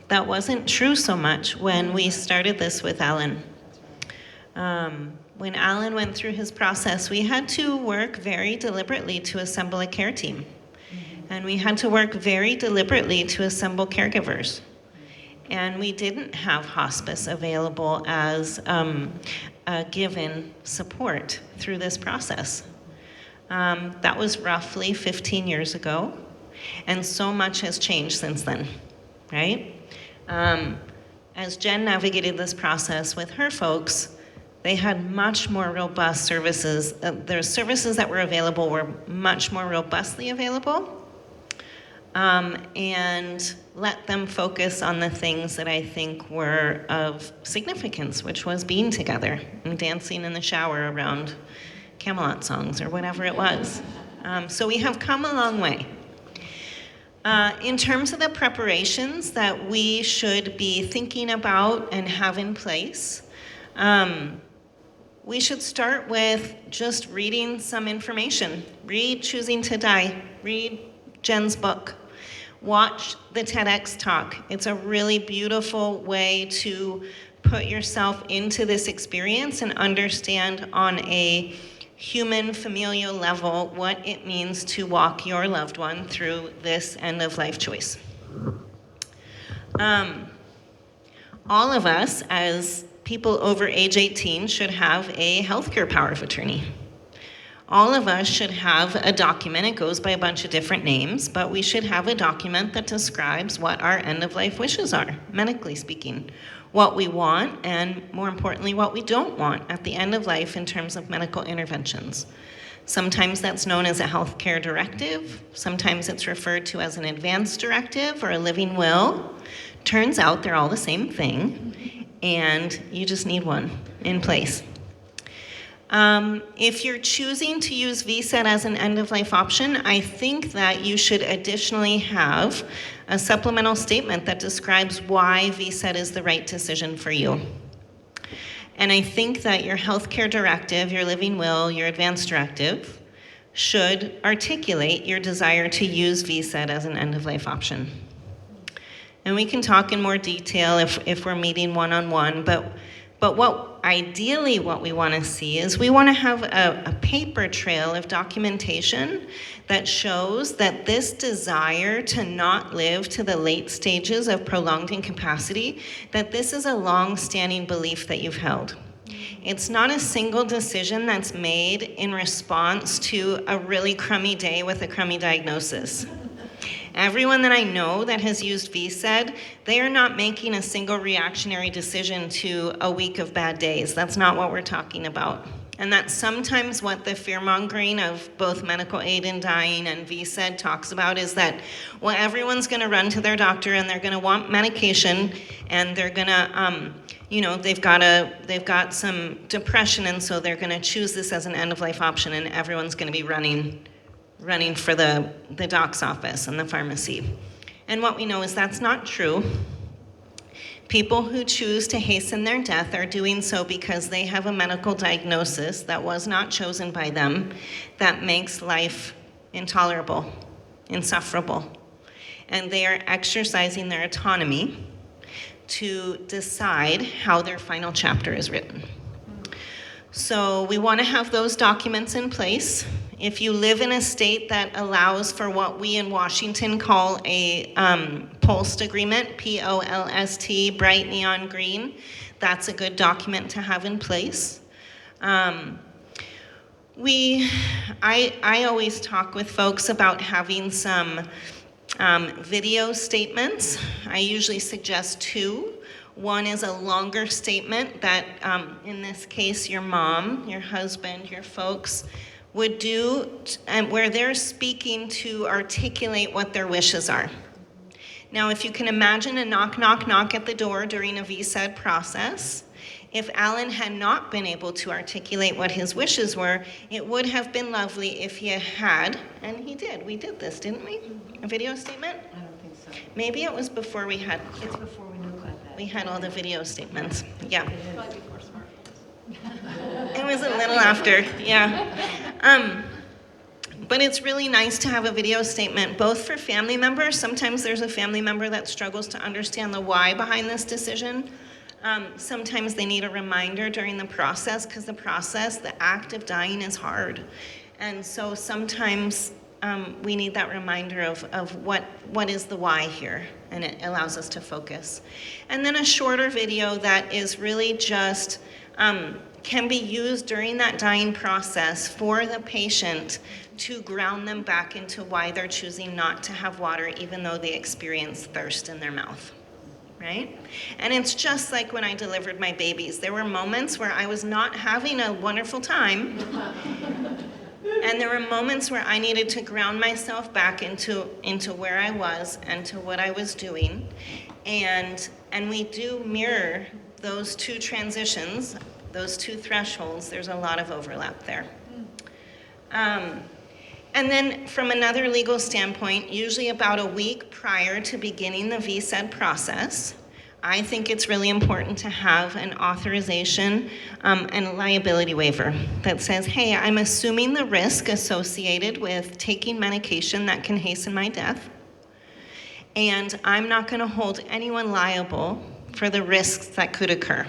That wasn't true so much when we started this with Alan. When Alan went through his process, we had to work very deliberately to assemble a care team. And we had to work very deliberately to assemble caregivers. And we didn't have hospice available as a given support through this process. That was roughly 15 years ago. And so much has changed since then, right? As Jen navigated this process with her folks, they had much more robust services. Their services that were available were much more robustly available, and let them focus on the things that I think were of significance, which was being together and dancing in the shower around Camelot songs or whatever it was. So we have come a long way. In terms of the preparations that we should be thinking about and have in place, we should start with just reading some information. Read Choosing to Die. Read Jen's book. Watch the TEDx talk. It's a really beautiful way to put yourself into this experience and understand on a human, familial level what it means to walk your loved one through this end-of-life choice. All of us, as people over age 18, should have a healthcare power of attorney. All of us should have a document. It goes by a bunch of different names, but we should have a document that describes what our end-of-life wishes are, medically speaking. What we want, and more importantly, what we don't want at the end of life in terms of medical interventions. Sometimes that's known as a healthcare directive. Sometimes it's referred to as an advance directive or a living will. Turns out they're all the same thing, and you just need one in place. If you're choosing to use VSED as an end-of-life option, I think that you should additionally have a supplemental statement that describes why VSED is the right decision for you. And I think that your healthcare directive, your living will, your advance directive should articulate your desire to use VSED as an end-of-life option. And we can talk in more detail if we're meeting one-on-one, but what ideally what we want to see is we want to have a paper trail of documentation that shows that this desire to not live to the late stages of prolonged incapacity, that this is a long-standing belief that you've held. It's not a single decision that's made in response to a really crummy day with a crummy diagnosis. Everyone that I know that has used VSED, they are not making a single reactionary decision to a week of bad days. That's not what we're talking about. And that's sometimes what the fear-mongering of both medical aid in dying and VSED talks about, is that, well, everyone's gonna run to their doctor and they're gonna want medication, and they're gonna, they've got some depression, and so they're gonna choose this as an end-of-life option, and everyone's gonna be running for the doc's office and the pharmacy. And what we know is that's not true. People who choose to hasten their death are doing so because they have a medical diagnosis that was not chosen by them that makes life intolerable, insufferable. And they are exercising their autonomy to decide how their final chapter is written. So we want to have those documents in place. If you live in a state that allows for what we in Washington call a POLST agreement, P-O-L-S-T, bright neon green, that's a good document to have in place. I always talk with folks about having some video statements. I usually suggest 2. One is a longer statement that, in this case, your mom, your husband, your folks would do, where they're speaking to articulate what their wishes are. Now, if you can imagine a knock, knock, knock at the door during a VSED process, if Alan had not been able to articulate what his wishes were, it would have been lovely if he had, and he did. We did this, didn't we? A video statement? I don't think so. Maybe it was before we had, It's before we knew about that. we had all the video statements. Yeah. It was a little after, yeah. But it's really nice to have a video statement, both for family members. Sometimes there's a family member that struggles to understand the why behind this decision. Sometimes they need a reminder during the process, because the act of dying is hard. And so sometimes we need that reminder of what is the why here, and it allows us to focus. And then a shorter video that is really just, can be used during that dying process for the patient to ground them back into why they're choosing not to have water even though they experience thirst in their mouth, right? And it's just like when I delivered my babies. There were moments where I was not having a wonderful time, and there were moments where I needed to ground myself back into where I was and to what I was doing. And we do mirror those 2 transitions, those 2 thresholds. There's a lot of overlap there. And then from another legal standpoint, usually about a week prior to beginning the VSED process, I think it's really important to have an authorization and a liability waiver that says, hey, I'm assuming the risk associated with taking medication that can hasten my death, and I'm not going to hold anyone liable for the risks that could occur.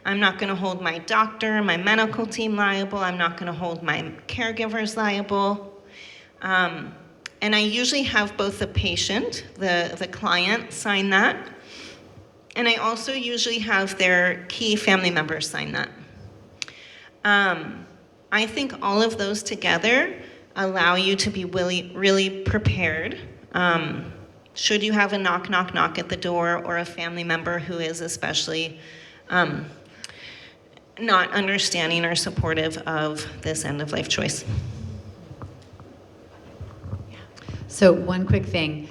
I'm not going to hold my doctor, my medical team liable. I'm not going to hold my caregivers liable. And I usually have both the patient, the client, sign that. And I also usually have their key family members sign that. I think all of those together allow you to be really prepared. Should you have a knock, knock, knock at the door, or a family member who is especially not understanding or supportive of this end-of-life choice. So one quick thing,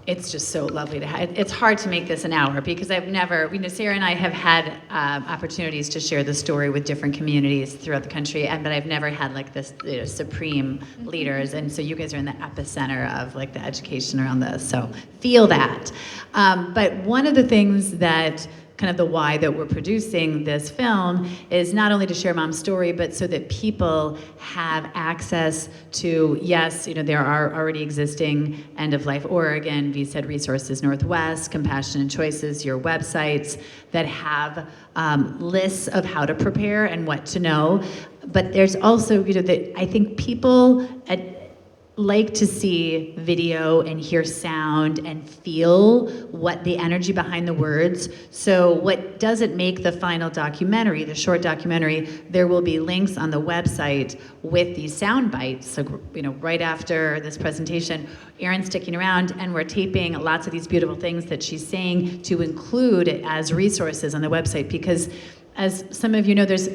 it's just so lovely to have, it's hard to make this an hour because I've never, Sarah and I have had opportunities to share the story with different communities throughout the country, but I've never had like this supreme leaders, and so you guys are in the epicenter of like the education around this, so feel that. But one of the things that kind of the why that we're producing this film is not only to share mom's story, but so that people have access to, yes, there are already existing End of Life Oregon, VSED Resources Northwest, Compassionate Choices, your websites that have lists of how to prepare and what to know. But there's also, that I think people like to see video and hear sound and feel what the energy behind the words. So what doesn't make the final documentary, the short documentary, there will be links on the website with these sound bites. So, right after this presentation, Erin's sticking around and we're taping lots of these beautiful things that she's saying to include as resources on the website, because as some of you know, there's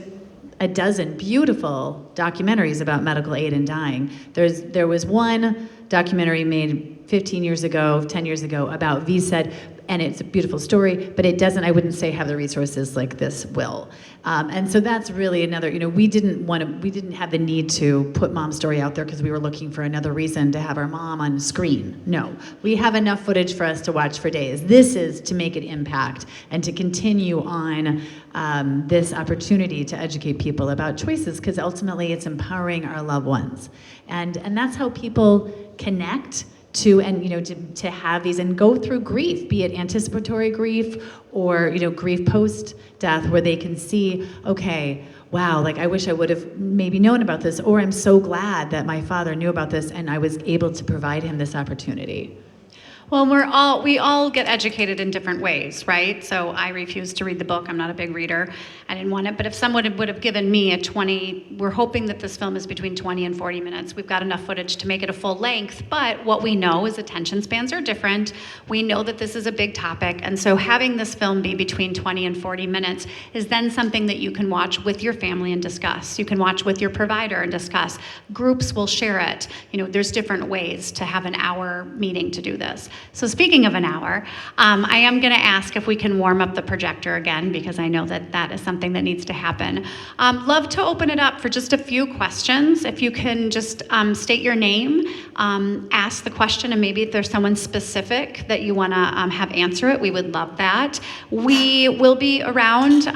a dozen beautiful documentaries about medical aid and dying. There was one documentary made 15 years ago, 10 years ago about VSED, and it's a beautiful story, but it doesn't, I wouldn't say, have the resources like this will. And so that's really another, we didn't have the need to put mom's story out there because we were looking for another reason to have our mom on screen. No, we have enough footage for us to watch for days. This is to make an impact and to continue on this opportunity to educate people about choices, because ultimately it's empowering our loved ones. And that's how people connect to, and to have these and go through grief, be it anticipatory grief or grief post-death, where they can see, okay, wow, like I wish I would have maybe known about this, or I'm so glad that my father knew about this and I was able to provide him this opportunity. Well, we all get educated in different ways, right? So I refuse to read the book. I'm not a big reader. I didn't want it. But if someone would have given me we're hoping that this film is between 20 and 40 minutes. We've got enough footage to make it a full length. But what we know is attention spans are different. We know that this is a big topic. And so having this film be between 20 and 40 minutes is then something that you can watch with your family and discuss. You can watch with your provider and discuss. Groups will share it. There's different ways to have an hour meeting to do this. So speaking of an hour, I am going to ask if we can warm up the projector again, because I know that is something that needs to happen. Love to open it up for just a few questions. If you can just state your name, ask the question, and maybe if there's someone specific that you want to have answer it, we would love that. We will be around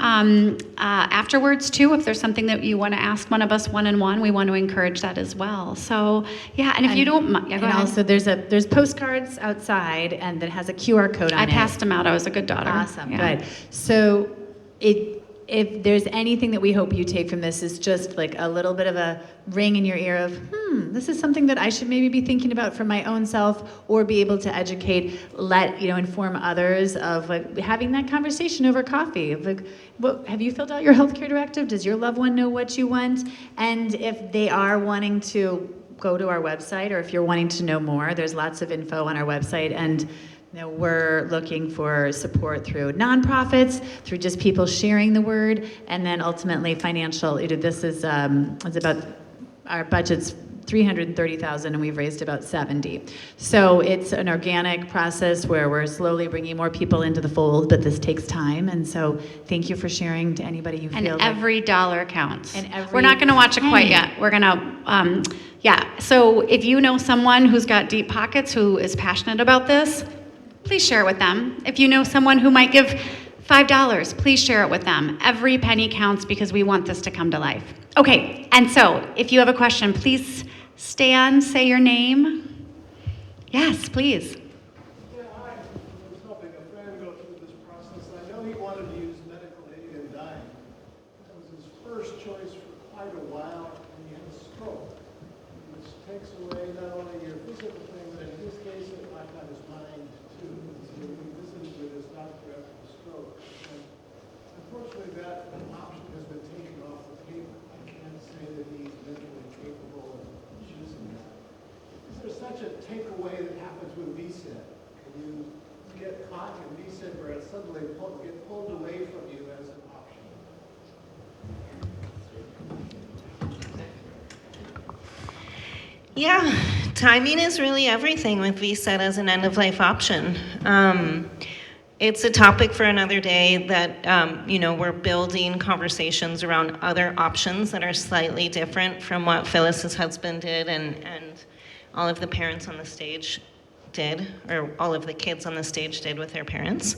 afterwards too. If there's something that you want to ask one of us one-on-one, we want to encourage that as well. So yeah, and if you don't mind, yeah, go ahead. Also there's postcards outside and that has a QR code on it. I passed them out. I was a good daughter. Awesome, Yeah. good. So if there's anything that we hope you take from this, is just like a little bit of a ring in your ear of, this is something that I should maybe be thinking about for my own self, or be able to educate, inform others of like having that conversation over coffee. Of like, have you filled out your healthcare directive? Does your loved one know what you want? And if they are wanting to go to our website, or if you're wanting to know more, there's lots of info on our website. And we're looking for support through nonprofits, through just people sharing the word, and then ultimately financial. This is it's about, our budget's $330,000 and we've raised about $70,000. So it's an organic process where we're slowly bringing more people into the fold, but this takes time. And so thank you for sharing to anybody you feel. And every dollar counts. And every We're not going to watch it quite penny. yet. We're going to, So if you know someone who's got deep pockets who is passionate about this, please share it with them. If you know someone who might give $5, please share it with them. Every penny counts, because we want this to come to life. Okay, and so if you have a question, please stand, say your name. Yes, please. Yeah, hi. I was helping a friend go through this process. I know he wanted to use medical aid in dying. That was his first choice for quite a while, and he had a stroke, which takes away not only your physical thing, but in his case, it knocked out his mind too. So we visited with his doctor after the stroke. And unfortunately, that option has been taken off the table. I can't say that he's mentally capable of choosing that. Is there such a takeaway that happens with VSED? Can you get caught in VSED where it suddenly get pulled away from you as an option? Yeah, timing is really everything with VSED as an end-of-life option. It's a topic for another day that, we're building conversations around other options that are slightly different from what Phyllis's husband did, and all of the parents on the stage did, or all of the kids on the stage did with their parents.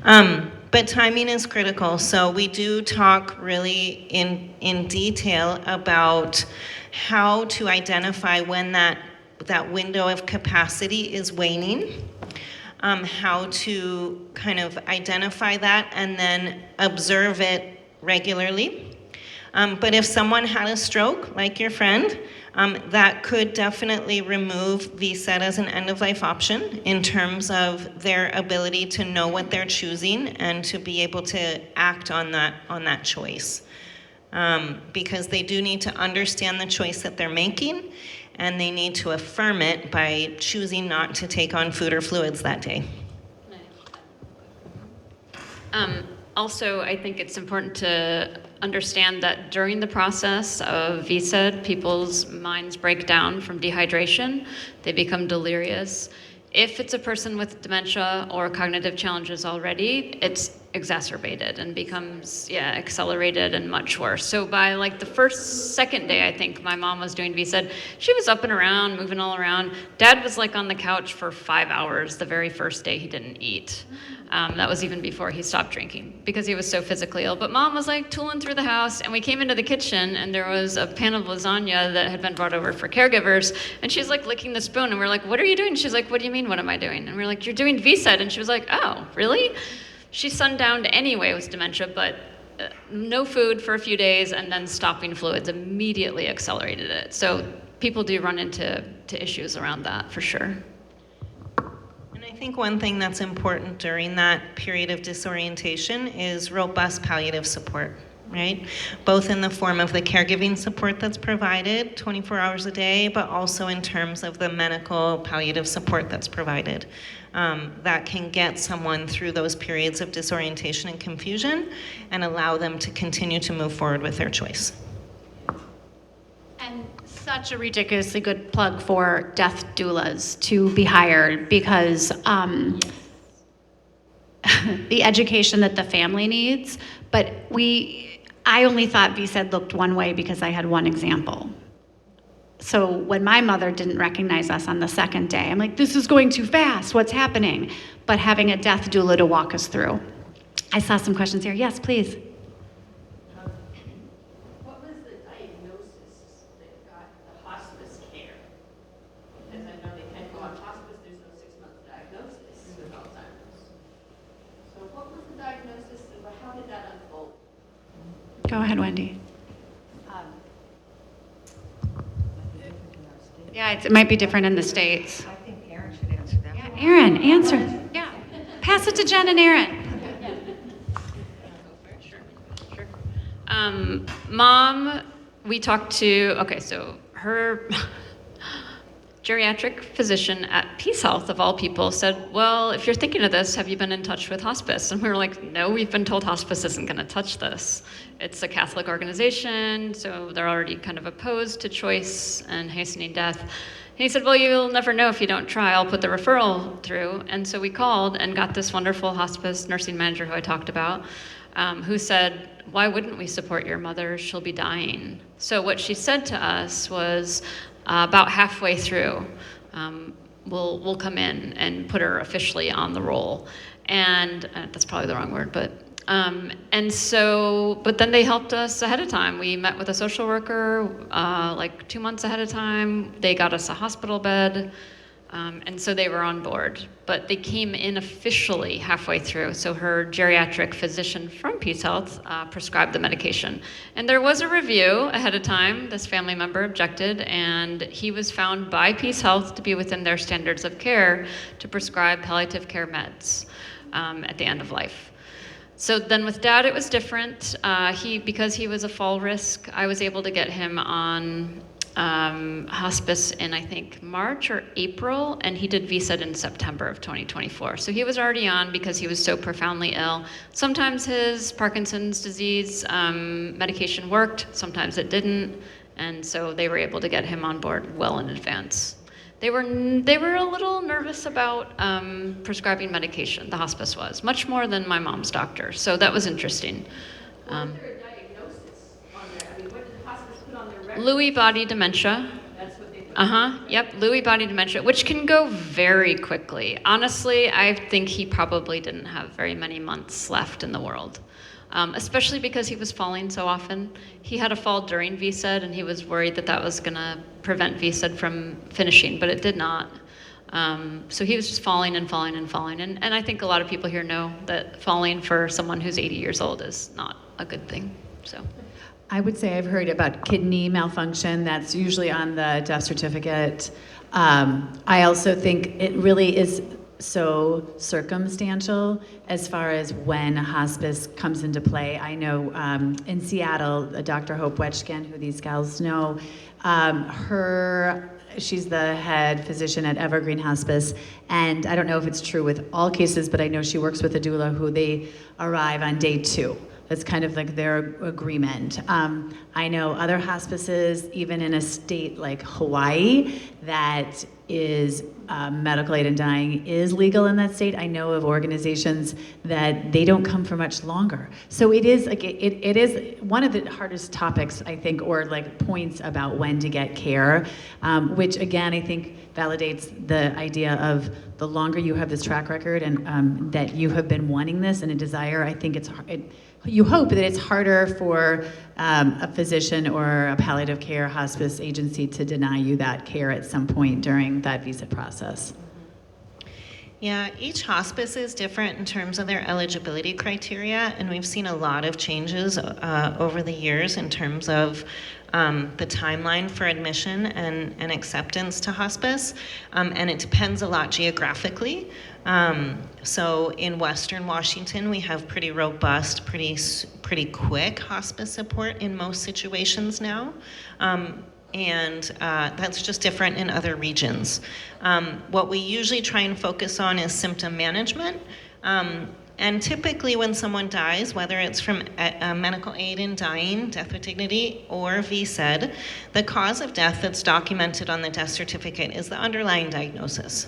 But timing is critical, so we do talk really in detail about how to identify when that window of capacity is waning, how to kind of identify that and then observe it regularly. But if someone had a stroke, like your friend, that could definitely remove VSED as an end-of-life option in terms of their ability to know what they're choosing and to be able to act on that choice. Because they do need to understand the choice that they're making, and they need to affirm it by choosing not to take on food or fluids that day. Also, I think it's important to understand that during the process of VSED, people's minds break down from dehydration. They become delirious. If it's a person with dementia or cognitive challenges already, it's exacerbated and becomes, accelerated and much worse. So by like the second day, I think my mom was doing VSED, she was up and around, moving all around. Dad was like on the couch for 5 hours the very first day he didn't eat. That was even before he stopped drinking because he was so physically ill. But mom was like tooling through the house, and we came into the kitchen and there was a pan of lasagna that had been brought over for caregivers, and she's like licking the spoon, and we're like, what are you doing? She's like, what do you mean, what am I doing? And we're like, you're doing VSED. And she was like, oh, really? She's sundowned anyway with dementia, but no food for a few days and then stopping fluids immediately accelerated it. So people do run into issues around that for sure. I think one thing that's important during that period of disorientation is robust palliative support, right? Both in the form of the caregiving support that's provided 24 hours a day, but also in terms of the medical palliative support that's provided. That can get someone through those periods of disorientation and confusion and allow them to continue to move forward with their choice. And such a ridiculously good plug for death doulas to be hired, because the education that the family needs. But I only thought VSED looked one way because I had one example. So when my mother didn't recognize us on the second day, I'm like, this is going too fast, what's happening? But having a death doula to walk us through. I saw some questions here. Yes, please. Go ahead, Wendy. Yeah, it might be different in the States. I think Erin should answer that. Yeah, Erin, answer. Yeah. Pass it to Jen and Erin. Sure. Mom, we talked to, so her geriatric physician at Peace Health, of all people, said, well, if you're thinking of this, have you been in touch with hospice? And we were like, no, we've been told hospice isn't going to touch this. It's a Catholic organization, so they're already kind of opposed to choice and hastening death. And he said, well, you'll never know if you don't try. I'll put the referral through. And so we called and got this wonderful hospice nursing manager who I talked about, who said, why wouldn't we support your mother? She'll be dying. So what she said to us was, about halfway through, we'll come in and put her officially on the roll. And that's probably the wrong word, but then they helped us ahead of time. We met with a social worker like 2 months ahead of time. They got us a hospital bed. And so they were on board, but they came in officially halfway through. So her geriatric physician from Peace Health prescribed the medication. And there was a review ahead of time. This family member objected, and he was found by Peace Health to be within their standards of care to prescribe palliative care meds at the end of life. So then with Dad, it was different. Because he was a fall risk, I was able to get him on hospice in, I think, March or April, and he did VSED in September of 2024. So he was already on because he was so profoundly ill. Sometimes his Parkinson's disease medication worked, sometimes it didn't, and so they were able to get him on board well in advance. They were a little nervous about prescribing medication, the hospice was, much more than my mom's doctor, so that was interesting. Lewy body dementia. That's what they Yep, Lewy body dementia, which can go very quickly. Honestly, I think he probably didn't have very many months left in the world, especially because he was falling so often. He had a fall during VSED, and he was worried that that was going to prevent VSED from finishing, but it did not. So he was just falling and falling and falling. And I think a lot of people here know that falling for someone who's 80 years old is not a good thing. So. I would say I've heard about kidney malfunction. That's usually on the death certificate. I also think it really is so circumstantial as far as when hospice comes into play. I know in Seattle, Dr. Hope Wetchkin, who these gals know, she's the head physician at Evergreen Hospice, and I don't know if it's true with all cases, but I know she works with a doula who they arrive on day 2. That's kind of like their agreement. I know other hospices, even in a state like Hawaii, that is medical aid in dying is legal in that state. I know of organizations that they don't come for much longer. So it is like it is one of the hardest topics, I think, or like points about when to get care, which again I think validates the idea of the longer you have this track record and that you have been wanting this and a desire. I think you hope that it's harder for a physician or a palliative care hospice agency to deny you that care at some point during that visa process. Yeah, each hospice is different in terms of their eligibility criteria, and we've seen a lot of changes over the years in terms of the timeline for admission and acceptance to hospice, and it depends a lot geographically. So in Western Washington, we have pretty robust, pretty quick hospice support in most situations now. And that's just different in other regions. What we usually try and focus on is symptom management. And typically when someone dies, whether it's from medical aid in dying, death with dignity, or VSED, the cause of death that's documented on the death certificate is the underlying diagnosis.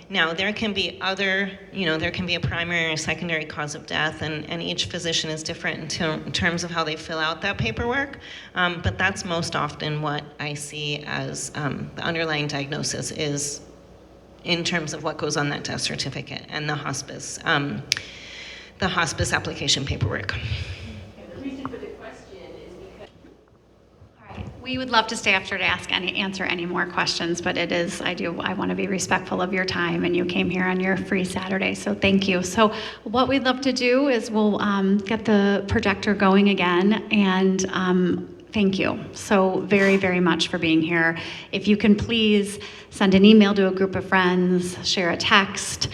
Now, there can be there can be a primary or secondary cause of death, and each physician is different in terms of how they fill out that paperwork, but that's most often what I see as the underlying diagnosis is in terms of what goes on that death certificate and the hospice application paperwork. We would love to stay after to answer any more questions, but I want to be respectful of your time, and you came here on your free Saturday, so thank you. So what we'd love to do is we'll get the projector going again, and thank you so very, very much for being here. If you can please send an email to a group of friends, share a text,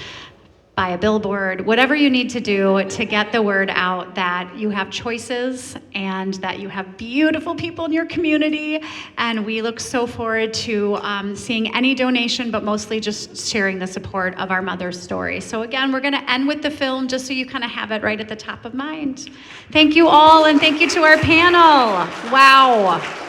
buy a billboard, whatever you need to do to get the word out that you have choices and that you have beautiful people in your community. And we look so forward to seeing any donation, but mostly just sharing the support of our mother's story. So again, we're gonna end with the film just so you kind of have it right at the top of mind. Thank you all, and thank you to our panel. Wow.